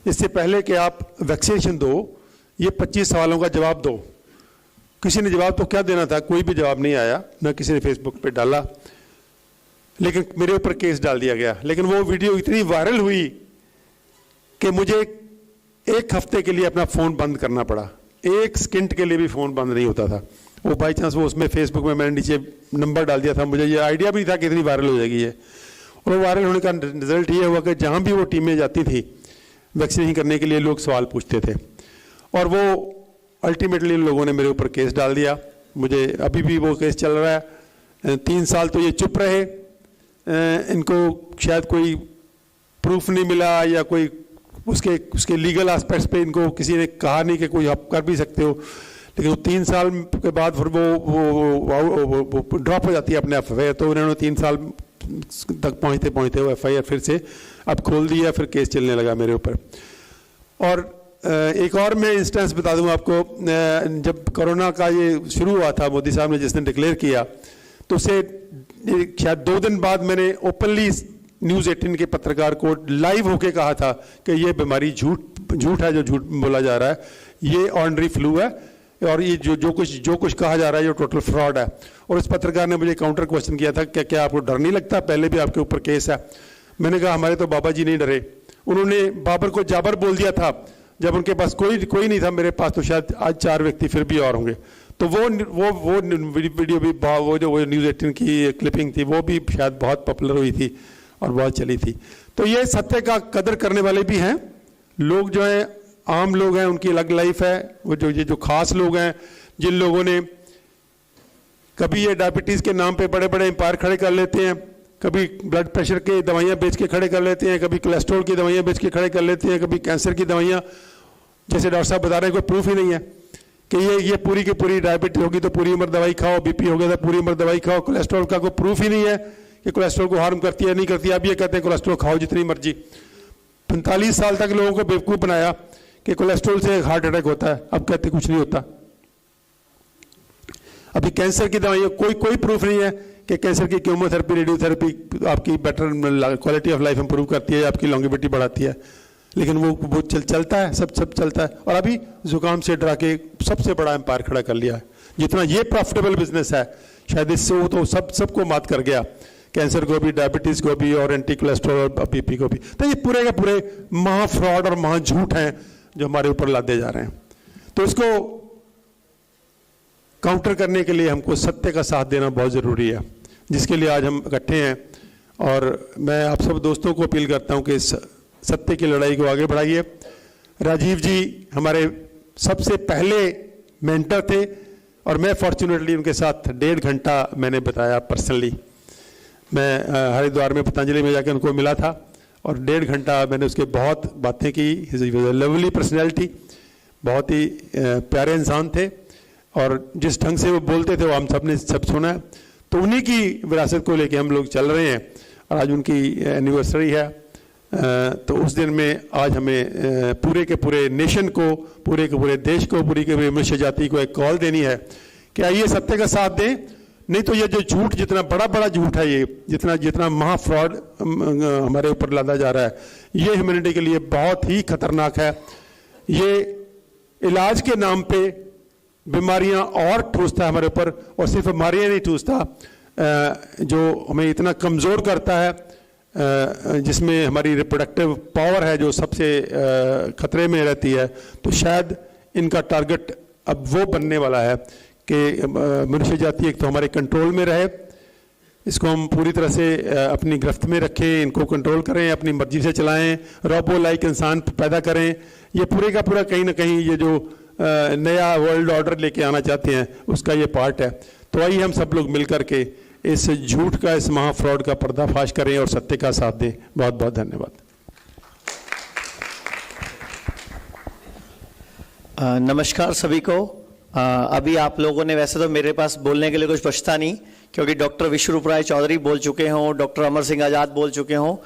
इससे पहले कि आप वैक्सीनेशन दो, ये 25 सवालों का जवाब दो। किसी ने जवाब तो क्या देना था, कोई भी जवाब नहीं आया, न किसी ने फेसबुक पे डाला, लेकिन मेरे ऊपर केस डाल दिया गया। लेकिन वो वीडियो इतनी वायरल हुई कि मुझे एक हफ्ते के लिए अपना फ़ोन बंद करना पड़ा। एक सेकंड के लिए भी फ़ोन बंद नहीं होता था। वो बाई चांस वो उसमें फेसबुक में मैंने नीचे नंबर डाल दिया था, मुझे ये आइडिया भी नहीं था कि इतनी वायरल हो जाएगी ये। और वायरल होने का रिजल्ट ये हुआ कि जहाँ भी वो टीमें जाती थी वैक्सीनेशन करने के लिए, लोग सवाल पूछते थे और वो अल्टीमेटली लोगों ने मेरे ऊपर केस डाल दिया। मुझे अभी भी वो केस चल रहा है। 3 साल तो ये चुप रहे, इनको शायद कोई प्रूफ नहीं मिला या कोई उसके लीगल एस्पेक्ट्स पे इनको किसी ने कहा नहीं कि कोई आप कर भी सकते हो। लेकिन वो 3 साल के बाद फिर वो ड्रॉप हो जाती है अपने एफआईआर। तो उन्होंने 3 साल तक पहुँचते वो एफआईआर फिर से अब खोल दिया, फिर केस चलने लगा मेरे ऊपर। और एक और मैं इंस्टेंस बता दूं आपको, जब कोरोना का ये शुरू हुआ था, मोदी साहब ने जिस दिन डिक्लेयर किया, तो उससे शायद 2 दिन बाद मैंने ओपनली न्यूज़ 18 के पत्रकार को लाइव होके कहा था कि ये बीमारी झूठ है, जो झूठ बोला जा रहा है, ये ऑर्डिनरी फ्लू है और ये जो कुछ कहा जा रहा है ये टोटल फ्रॉड है। और उस पत्रकार ने मुझे काउंटर क्वेश्चन किया था, क्या आपको डर नहीं लगता, पहले भी आपके ऊपर केस है। मैंने कहा हमारे तो बाबा जी नहीं डरे। उन्होंने बाबर को जाबर बोल दिया था जब उनके पास कोई नहीं था, मेरे पास तो शायद आज 4 व्यक्ति फिर भी और होंगे। तो वो वीडियो भी, वो न्यूज़ 18 की क्लिपिंग थी, वो भी शायद बहुत पॉपुलर हुई थी और बहुत चली थी। तो ये सत्य का कदर करने वाले भी हैं लोग, जो है आम लोग हैं, उनकी अलग लाइफ है। वो जो खास लोग हैं, जिन लोगों ने कभी ये डायबिटीज़ के नाम पे बड़े बड़े एम्पायर खड़े कर लेते हैं, कभी ब्लड प्रेशर के दवाइयाँ बेच के खड़े कर लेते हैं, कभी कोलेस्ट्रॉल की दवाइयाँ बेच के खड़े कर लेते हैं, कभी कैंसर की दवाइयाँ, जैसे डॉक्टर साहब बता रहे हैं कोई प्रूफ ही नहीं है कि ये पूरी की पूरी डायबिटीज होगी तो पूरी उम्र दवाई खाओ, बीपी हो गया तो पूरी उम्र दवाई खाओ। कोलेस्ट्रॉल का कोई प्रूफ ही नहीं है कि कोलेस्ट्रॉल को हार्म करती है नहीं करती है। अब ये कहते हैं कोलेस्ट्रॉल खाओ जितनी मर्जी। 45 साल तक लोगों को बेवकूफ़ बनाया कि कोलेस्ट्रॉल से हार्ट अटैक होता है, अब कहते कुछ नहीं होता। अभी कैंसर की दवाइयाँ कोई प्रूफ नहीं है कि कैंसर की कीमोथेरेपी, रेडियोथेरेपी आपकी better quality of life improve करती है, आपकी लॉन्गेविटी बढ़ाती है। लेकिन वो चलता है, सब चलता है। और अभी जुकाम से डरा के सबसे बड़ा एम्पायर खड़ा कर लिया है। जितना ये प्रॉफिटेबल बिजनेस है, शायद इससे वो तो सबको मात कर गया, कैंसर को भी, डायबिटीज़ को भी और एंटी कोलेस्ट्रॉल और बीपी को भी। तो ये पूरे के पूरे महा फ्रॉड और महा झूठ हैं जो हमारे ऊपर लादे जा रहे हैं। तो इसको काउंटर करने के लिए हमको सत्य का साथ देना बहुत ज़रूरी है, जिसके लिए आज हम इकट्ठे हैं। और मैं आप सब दोस्तों को अपील करता हूं कि इस सत्य की लड़ाई को आगे बढ़ाइए। राजीव जी हमारे सबसे पहले मेंटर थे और मैं फॉर्चुनेटली उनके साथ 1.5 घंटा मैंने बताया पर्सनली। मैं हरिद्वार में पतंजलि में जाकर उनको मिला था और 1.5 घंटा मैंने उसके बहुत बातें की। लवली पर्सनैलिटी, बहुत ही प्यारे इंसान थे और जिस ढंग से वो बोलते थे वो हम सब ने सब सुना है। तो उन्हीं की विरासत को लेके हम लोग चल रहे हैं और आज उनकी एनिवर्सरी है। तो उस दिन में आज हमें पूरे के पूरे नेशन को, पूरे के पूरे देश को, पूरी के पूरे मनुष्य जाति को एक कॉल देनी है कि आइए सत्य का साथ दें। नहीं तो ये जो झूठ, जितना बड़ा बड़ा झूठ है, ये जितना महा फ्रॉड हमारे ऊपर लादा जा रहा है, ये ह्यूमैनिटी के लिए बहुत ही खतरनाक है। ये इलाज के नाम पे बीमारियां और ठूसता है हमारे ऊपर, और सिर्फ बीमारियां नहीं ठूसता, जो हमें इतना कमज़ोर करता है, जिसमें हमारी रिप्रोडक्टिव पावर है जो सबसे खतरे में रहती है। तो शायद इनका टारगेट अब वो बनने वाला है कि मनुष्य जाति एक तो हमारे कंट्रोल में रहे, इसको हम पूरी तरह से अपनी गिरफ्त में रखें, इनको कंट्रोल करें, अपनी मर्जी से चलाएं, रोबो लाइक इंसान पैदा करें। ये पूरे का पूरा कहीं ना कहीं ये जो नया वर्ल्ड ऑर्डर लेके आना चाहते हैं उसका ये पार्ट है। तो आइए हम सब लोग मिलकर के इस झूठ का, इस महा फ्रॉड का पर्दाफाश करें और सत्य का साथ दें। बहुत बहुत धन्यवाद। नमस्कार सभी को। अभी आप लोगों ने, वैसे तो मेरे पास बोलने के लिए कुछ बचता नहीं क्योंकि डॉक्टर विश्वरूप राय चौधरी बोल चुके हों, डॉक्टर अमर सिंह आज़ाद बोल चुके हों,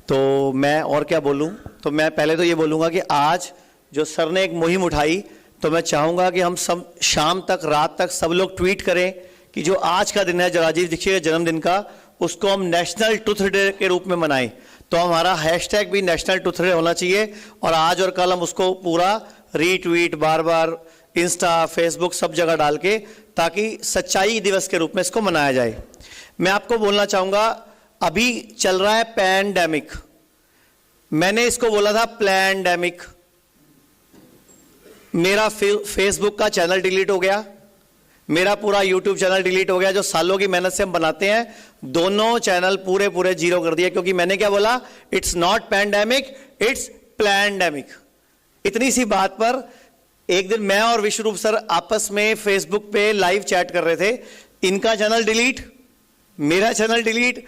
तो मैं और क्या बोलूं। तो मैं पहले तो ये बोलूँगा कि आज जो सर ने एक मुहिम उठाई, तो मैं चाहूँगा कि हम सब शाम तक, रात तक सब लोग ट्वीट करें कि जो आज का दिन है राजीव दीक्षित के जन्मदिन का, उसको हम नेशनल ट्रूथ डे के रूप में मनाएं। तो हमारा हैशटैग भी नेशनल ट्रूथ डे होना चाहिए और आज और कल हम उसको पूरा रीट्वीट, बार बार इंस्टा, फेसबुक सब जगह डाल के, ताकि सच्चाई दिवस के रूप में इसको मनाया जाए। मैं आपको बोलना चाहूँगा, अभी चल रहा है पैंडेमिक, मैंने इसको बोला था प्लैंडेमिक। मेरा फेसबुक का चैनल डिलीट हो गया, मेरा पूरा यूट्यूब चैनल डिलीट हो गया, जो सालों की मेहनत से हम बनाते हैं, दोनों चैनल पूरे जीरो कर दिए, क्योंकि मैंने क्या बोला, it's not pandemic, it's plandemic. इतनी सी बात पर एक दिन मैं और विश्वरूप सर आपस में फेसबुक पे लाइव चैट कर रहे थे। इनका चैनल डिलीट, मेरा चैनल डिलीट,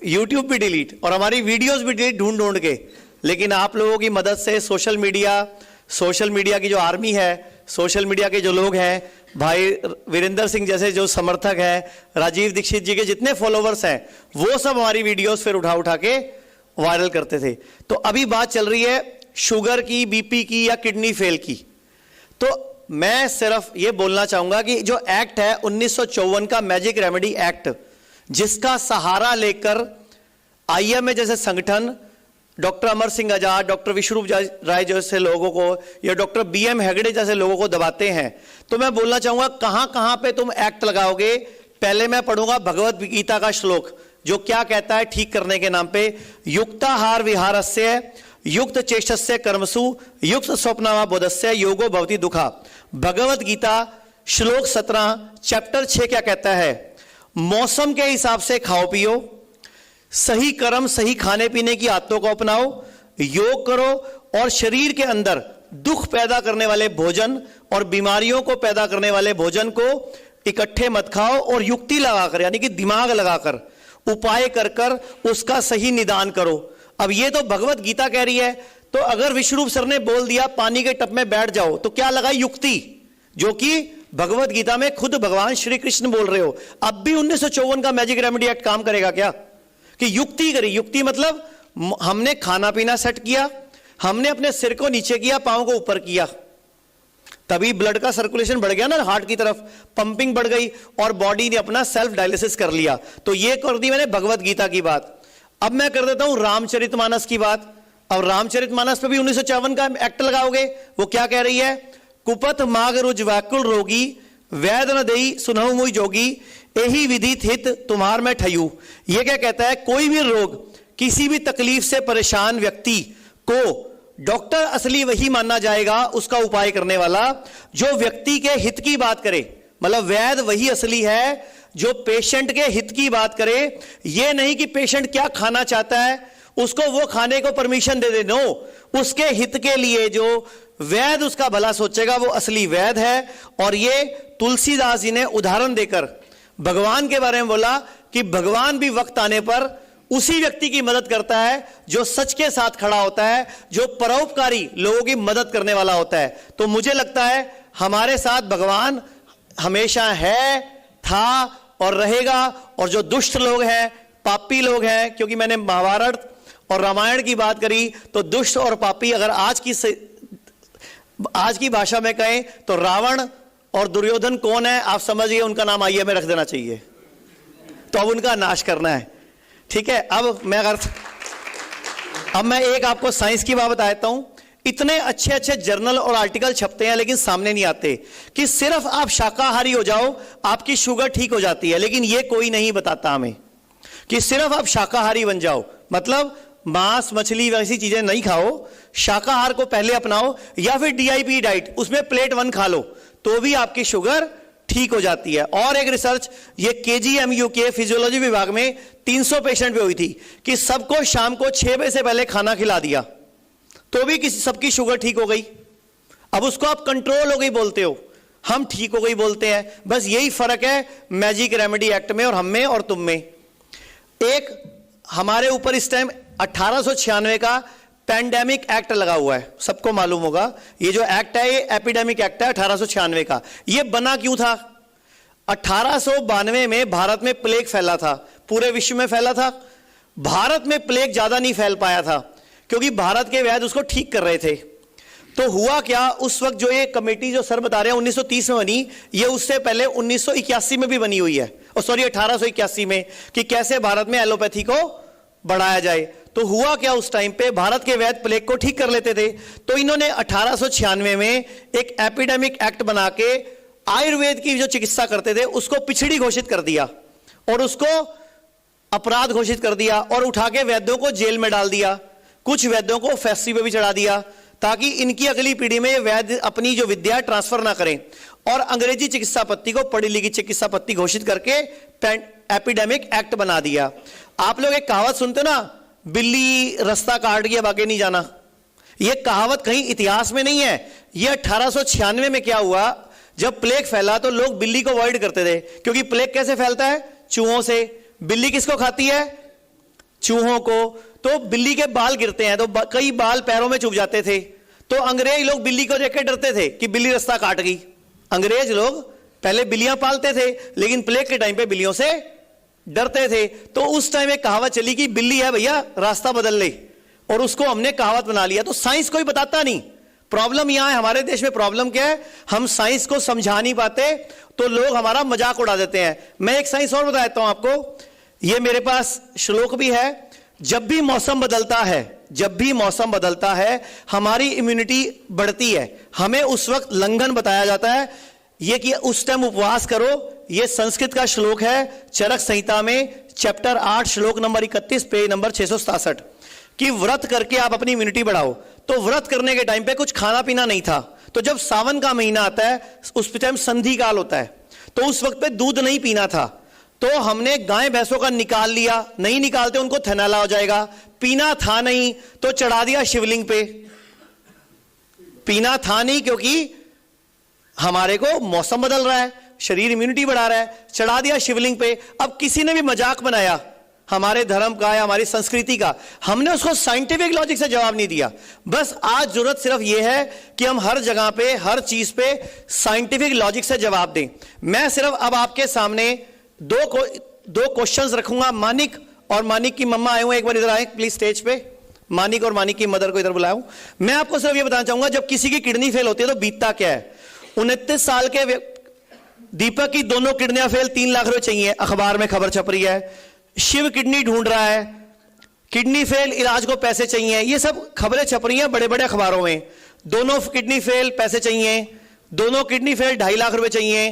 यूट्यूब भी डिलीट और हमारी वीडियोस भी डिलीट ढूंढ के। लेकिन आप लोगों की मदद से सोशल मीडिया की जो आर्मी है, सोशल मीडिया के जो लोग हैं, भाई वीरेंद्र सिंह जैसे जो समर्थक हैं, राजीव दीक्षित जी के जितने फॉलोवर्स हैं, वो सब हमारी वीडियोस फिर उठा के वायरल करते थे। तो अभी बात चल रही है शुगर की, बीपी की या किडनी फेल की। तो मैं सिर्फ ये बोलना चाहूंगा कि जो एक्ट है 1954 का मैजिक रेमेडी एक्ट, जिसका सहारा लेकर आईएमए जैसे संगठन डॉक्टर अमर सिंह आजाद, डॉक्टर विश्वरूप राय जैसे लोगों को या डॉक्टर बीएम हेगड़े जैसे लोगों को दबाते हैं, तो मैं बोलना चाहूंगा कहां पे तुम एक्ट लगाओगे। पहले मैं पढ़ूंगा भगवत गीता का श्लोक, जो क्या कहता है ठीक करने के नाम पे, युक्ताहार विहारस्य युक्त चेष्टस्य कर्मसु युक्त स्वप्नावा बोधस्य योगो भवति दुखा। भगवत गीता श्लोक 17 चैप्टर 6 क्या कहता है, मौसम के हिसाब से खाओ पियो, सही कर्म, सही खाने पीने की आदतों को अपनाओ, योग करो और शरीर के अंदर दुख पैदा करने वाले भोजन और बीमारियों को पैदा करने वाले भोजन को इकट्ठे मत खाओ और युक्ति लगाकर, यानी कि दिमाग लगाकर, उपाय कर उसका सही निदान करो। अब ये तो भगवत गीता कह रही है, तो अगर विश्वरूप सर ने बोल दिया पानी के टब में बैठ जाओ, तो क्या लगा युक्ति, जो कि भगवत गीता में खुद भगवान श्री कृष्ण बोल रहे हो। अब भी 1954 का मैजिक रेमेडी एक्ट काम करेगा क्या कि युक्ति करी? युक्ति मतलब हमने खाना पीना सेट किया, हमने अपने सिर को नीचे किया, पांव को ऊपर किया, तभी ब्लड का सर्कुलेशन बढ़ गया ना, हार्ट की तरफ पंपिंग बढ़ गई और बॉडी ने अपना सेल्फ डायलिसिस कर लिया। तो ये कर दी मैंने भगवत गीता की बात। अब मैं कर देता हूं रामचरितमानस की बात। अब रामचरितमानस पे भी 1954 का एक्ट लगाओगे। वो क्या कह रही है, कुपथ माग रुज व्याकुल रोगी, वैद न देई सुनहु मुई जोगी, यही विधि हित तुम्हार में ठयू। ये क्या कहता है, कोई भी रोग, किसी भी तकलीफ से परेशान व्यक्ति को डॉक्टर असली वही मानना जाएगा, उसका उपाय करने वाला, जो व्यक्ति के हित की बात करे, मतलब वैद्य वही असली है जो पेशेंट के हित की बात करे, ये नहीं कि पेशेंट क्या खाना चाहता है उसको वो खाने को परमिशन दे दे। नो, उसके हित के लिए जो वैद्य उसका भला सोचेगा वो असली वैद्य है। और ये तुलसीदास जी ने उदाहरण देकर भगवान के बारे में बोला कि भगवान भी वक्त आने पर उसी व्यक्ति की मदद करता है जो सच के साथ खड़ा होता है, जो परोपकारी लोगों की मदद करने वाला होता है। तो मुझे लगता है हमारे साथ भगवान हमेशा है, था और रहेगा। और जो दुष्ट लोग हैं, पापी लोग हैं, क्योंकि मैंने महाभारत और रामायण की बात करी, तो दुष्ट और पापी अगर आज की भाषा में कहें तो रावण और दुर्योधन कौन है आप समझिए, उनका नाम आइए में रख देना चाहिए। तो अब उनका नाश करना है, ठीक है। अब मैं एक आपको साइंस की बात बता देता हूं। इतने अच्छे अच्छे जर्नल और आर्टिकल छपते हैं लेकिन सामने नहीं आते कि सिर्फ आप शाकाहारी हो जाओ आपकी शुगर ठीक हो जाती है। लेकिन ये कोई नहीं बताता हमें कि सिर्फ आप शाकाहारी बन जाओ, मतलब मांस मछली वैसी चीजें नहीं खाओ, शाकाहार को पहले अपनाओ, या फिर DIP डाइट, उसमें प्लेट 1 खा लो तो भी आपकी शुगर ठीक हो जाती है। और एक रिसर्च ये KGMU के फिजियोलॉजी विभाग में 300 पेशेंट पे हुई थी कि सबको शाम को 6 बजे से पहले खाना खिला दिया तो भी सबकी शुगर ठीक हो गई। अब उसको आप कंट्रोल हो गई बोलते हो, हम ठीक हो गई बोलते हैं। बस यही फर्क है मैजिक रेमेडी एक्ट में और हम में और तुम में। एक हमारे ऊपर इस टाइम 1896 का पैंडेमिक एक्ट लगा हुआ है, सबको मालूम होगा। ये जो एक्ट है ये एपिडेमिक एक्ट है 1896 का। ये बना क्यों था? 1892 में भारत में प्लेग फैला था, पूरे विश्व में फैला था। भारत में प्लेग ज्यादा नहीं फैल पाया था क्योंकि भारत के वैद्य उसको ठीक कर रहे थे। तो हुआ क्या, उस वक्त जो ये कमेटी जो सर बता रहे हैं 1930 में बनी, ये उससे पहले 1981 में भी बनी हुई है, और सॉरी 1881 में, कि कैसे भारत में एलोपैथी को बढ़ाया जाए। तो हुआ क्या, उस टाइम पे भारत के वैद्य प्लेग को ठीक कर लेते थे। तो इन्होंने 1896 में एक एपिडेमिक एक्ट बना के आयुर्वेद की जो चिकित्सा करते थे उसको पिछड़ी घोषित कर दिया और उसको अपराध घोषित कर दिया और उठा के वैद्यों को जेल में डाल दिया। कुछ वैद्यों को फांसी पे भी चढ़ा दिया ताकि इनकी अगली पीढ़ी में ये वैद्य अपनी जो विद्या ट्रांसफर ना करें, और अंग्रेजी चिकित्सा पत्ती को पढ़ी लिखी चिकित्सा पत्ती घोषित करके एपिडेमिक एक्ट बना दिया। आप लोग एक कहावत सुनते ना, बिल्ली रास्ता काट गया आगे नहीं जाना। यह कहावत कहीं इतिहास में नहीं है, यह 1896 में क्या हुआ, जब प्लेग फैला तो लोग बिल्ली को अवॉइड करते थे, क्योंकि प्लेग कैसे फैलता है? चूहों से। बिल्ली किसको खाती है? चूहों को। तो बिल्ली के बाल गिरते हैं तो कई बाल पैरों में चुभ जाते थे। तो अंग्रेज लोग बिल्ली को देख के डरते थे कि बिल्ली रास्ता काट गई। अंग्रेज लोग पहले बिल्लियां पालते थे लेकिन प्लेग के टाइम पे बिल्लियों से डरते थे। तो उस टाइम एक कहावत चली कि बिल्ली है भैया रास्ता बदल ले, और उसको हमने कहावत बना लिया। तो साइंस कोई बताता नहीं। प्रॉब्लम यहां है, हमारे देश में प्रॉब्लम क्या है, हम साइंस को समझा नहीं पाते तो लोग हमारा मजाक उड़ा देते हैं। मैं एक साइंस और बता देता हूं आपको, ये मेरे पास श्लोक भी है। जब भी मौसम बदलता है, जब भी मौसम बदलता है हमारी इम्यूनिटी बढ़ती है। हमें उस वक्त लंघन बताया जाता है, ये कि उस टाइम उपवास करो। ये संस्कृत का श्लोक है चरक संहिता में चैप्टर 8 श्लोक नंबर 31 पेज नंबर 667 कि व्रत करके आप अपनी इम्यूनिटी बढ़ाओ। तो व्रत करने के टाइम पे कुछ खाना पीना नहीं था। तो जब सावन का महीना आता है उस टाइम संधि काल होता है, तो उस वक्त पे दूध नहीं पीना था। तो हमने गाय भैंसों का निकाल लिया, नहीं निकालते उनको थैनाला हो जाएगा। पीना था नहीं तो चढ़ा दिया शिवलिंग पे। पीना था नहीं क्योंकि हमारे को मौसम बदल रहा है, शरीर इम्यूनिटी बढ़ा रहा है, चढ़ा दिया शिवलिंग पे। अब किसी ने भी मजाक बनाया हमारे धर्म का या हमारी संस्कृति का, हमने उसको साइंटिफिक लॉजिक से जवाब नहीं दिया। बस आज जरूरत सिर्फ यह है कि हम हर जगह पे हर चीज पे साइंटिफिक लॉजिक से जवाब दें। मैं सिर्फ अब आपके सामने दो क्वेश्चंस रखूंगा। मानिक और मानिक की मम्मा आए हुए, एक बार इधर आए प्लीज स्टेज पे। मानिक और मानिक की मदर को इधर बुलाया हूं। मैं आपको सिर्फ ये बताना चाहूंगा, जब किसी की किडनी फेल होती है तो बीतता क्या है। 29 साल के दीपक की दोनों किडनियां फेल, 3 लाख रुपए चाहिए, अखबार में खबर छप रही है। शिव किडनी ढूंढ रहा है, किडनी फेल, इलाज को पैसे चाहिए। ये सब खबरें छप रही हैं बड़े बड़े अखबारों में। दोनों किडनी फेल, पैसे चाहिए। दोनों किडनी फेल, 2.5 लाख रुपए चाहिए।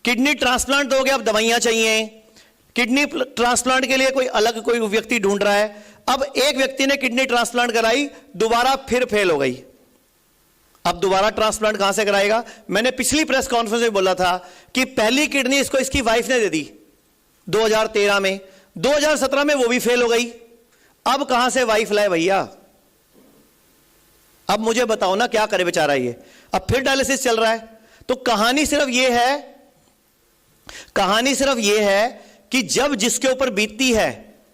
किडनी ट्रांसप्लांट हो गया, अब दवाइयां चाहिए। किडनी ट्रांसप्लांट के लिए कोई अलग कोई व्यक्ति ढूंढ रहा है। अब एक व्यक्ति ने किडनी ट्रांसप्लांट कराई, दोबारा फिर फेल हो गई। अब दोबारा ट्रांसप्लांट कहां से कराएगा? मैंने पिछली प्रेस कॉन्फ्रेंस में बोला था कि पहली किडनी इसको इसकी वाइफ ने दे दी 2013 में, 2017 में वो भी फेल हो गई। अब कहां से वाइफ लाए भैया? अब मुझे बताओ ना क्या करे बेचारा ये। अब फिर डायलिसिस चल रहा है। तो कहानी सिर्फ ये है कि जब जिसके ऊपर बीतती है,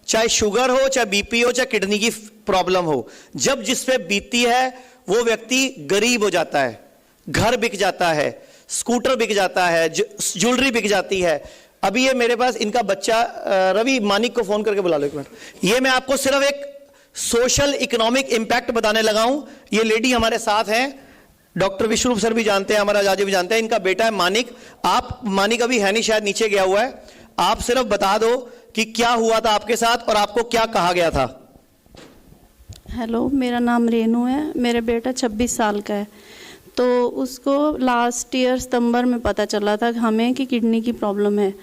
चाहे शुगर हो, चाहे बीपी हो, चाहे किडनी की प्रॉब्लम हो, जब जिस पे बीतती है वो व्यक्ति गरीब हो जाता है, घर बिक जाता है, स्कूटर बिक जाता है, ज्वेलरी बिक जाती है। अभी ये मेरे पास इनका बच्चा रवि मानिक को फोन करके बुला लो एक मिनट। ये मैं आपको सिर्फ एक सोशल इकोनॉमिक इंपैक्ट बताने लगा हूं। ये लेडी हमारे साथ हैं, डॉक्टर विश्वरूप सर भी जानते हैं, हमारा आजादी भी जानते हैं। इनका बेटा है मानिक। मानिक अभी है नहीं, शायद नीचे गया हुआ है। आप सिर्फ बता दो कि क्या हुआ था आपके साथ और आपको क्या कहा गया था। हेलो, मेरा नाम रेनू है। मेरा बेटा 26 साल का है। तो उसको लास्ट ईयर सितंबर में पता चला था हमें कि किडनी की प्रॉब्लम है।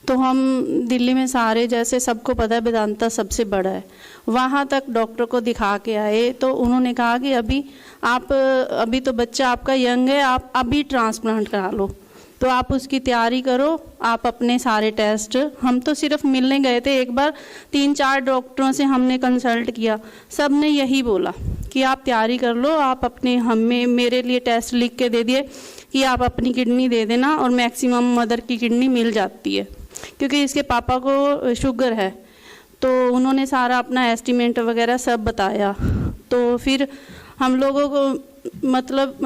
तो हम दिल्ली में सारे, जैसे सबको पता है वेदांता सबसे बड़ा है, वहाँ तक डॉक्टर को दिखा के आए। तो उन्होंने कहा कि अभी तो बच्चा आपका यंग है, आप अभी ट्रांसप्लांट करा लो। तो आप उसकी तैयारी करो, आप अपने सारे टेस्ट, हम तो सिर्फ मिलने गए थे एक बार, 3-4 डॉक्टरों से हमने कंसल्ट किया, सब ने यही बोला कि आप तैयारी कर लो, आप अपने मेरे लिए टेस्ट लिख के दे दिए कि आप अपनी किडनी दे देना और मैक्सिमम मदर की किडनी मिल जाती है, क्योंकि इसके पापा को शुगर है। तो उन्होंने सारा अपना एस्टिमेट वगैरह सब बताया। तो फिर हम लोगों को मतलब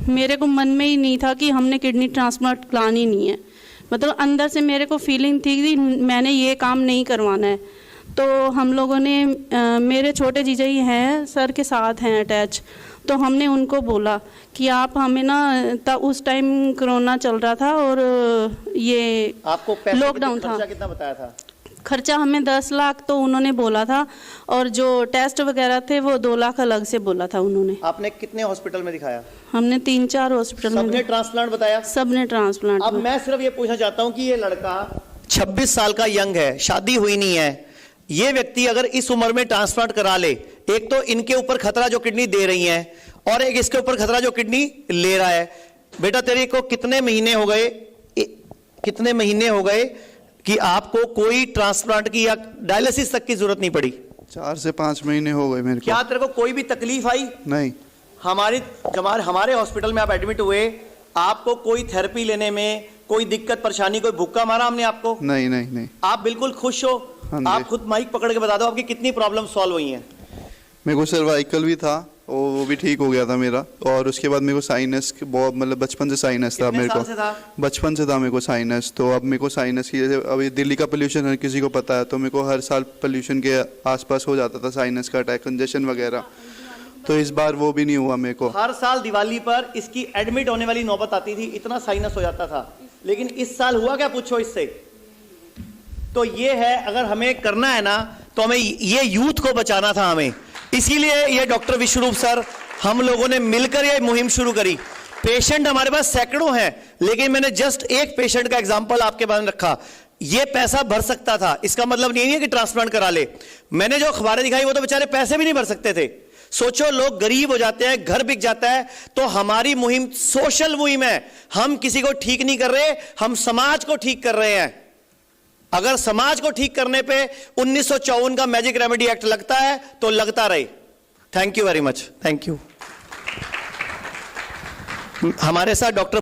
मेरे को मन में ही नहीं था कि हमने किडनी ट्रांसप्लांट करानी नहीं है। मतलब अंदर से मेरे को फीलिंग थी कि मैंने ये काम नहीं करवाना है। तो हम लोगों ने मेरे छोटे जीजा ही हैं, सर के साथ हैं अटैच, तो हमने उनको बोला कि आप हमें ना, उस टाइम कोरोना चल रहा था और ये आपको लॉकडाउन था। कितना बताया था? खर्चा हमें 10 लाख तो उन्होंने बोला था, और जो टेस्ट वगैरह थे वो 2 लाख अलग से बोला था उन्होंने। आपने कितने हॉस्पिटल में दिखाया? हमने 3-4 हॉस्पिटल में। सबने ट्रांसप्लांट बताया? सबने ट्रांसप्लांट। अब मैं सिर्फ ये पूछना चाहता हूं कि ये लड़का 26 साल का यंग है, शादी हुई नहीं है, ये व्यक्ति अगर इस उम्र में ट्रांसप्लांट करा ले, एक तो इनके ऊपर खतरा जो किडनी दे रही है, और एक इसके ऊपर खतरा जो किडनी ले रहा है। बेटा तेरे को कितने महीने हो गए कि आपको कोई ट्रांसप्लांट की या डायलिसिस तक की जरूरत नहीं पड़ी? 4 से 5 महीने हो गए मेरे को। क्या तेरे को कोई भी तकलीफ आई? नहीं। हमारे हॉस्पिटल में आप एडमिट हुए, आपको कोई थेरेपी लेने में कोई दिक्कत परेशानी, कोई भूखा मारा हमने आपको? नहीं। आप बिल्कुल खुश हो? हाँ, आप खुद माइक पकड़ के बता दो आपकी कितनी प्रॉब्लम सॉल्व हुई हैं। मेरे को सर्वाइकल भी था, वो भी ठीक हो गया था मेरा। और उसके बाद मेरे को साइनस, बहुत मतलब बचपन से साइनस था मेरे को। बचपन से था मेरे को साइनस। तो अब मेरे को साइनस की, जैसे अभी दिल्ली का पोल्यूशन हर किसी को पता है, तो मेरे को हर साल पोल्यूशन के आसपास हो जाता था साइनस का अटैक, कंजेशन वगैरह। तो इस बार वो भी नहीं हुआ मेरे को। हर साल दिवाली पर इसकी एडमिट होने वाली नौबत आती थी, इतना साइनस हो जाता था। लेकिन इस साल हुआ क्या, पूछो इससे। तो ये है, अगर हमें करना है ना, तो हमें ये यूथ को बचाना था हमें। इसीलिए ये डॉक्टर विश्वरूप सर, हम लोगों ने मिलकर ये मुहिम शुरू करी। पेशेंट हमारे पास सैकड़ों हैं, लेकिन मैंने जस्ट एक पेशेंट का एग्जांपल आपके पास रखा। ये पैसा भर सकता था, इसका मतलब नहीं है कि ट्रांसप्लांट करा ले। मैंने जो अखबारें दिखाई वो तो बेचारे पैसे भी नहीं भर सकते थे। सोचो, लोग गरीब हो जाते हैं, घर बिक जाता है। तो हमारी मुहिम सोशल मुहिम है। हम किसी को ठीक नहीं कर रहे, हम समाज को ठीक कर रहे हैं। अगर समाज को ठीक करने पे 1954 का मैजिक रेमेडी एक्ट लगता है तो लगता रहे। Thank you very much. Thank you. हमारे साथ डॉक्टर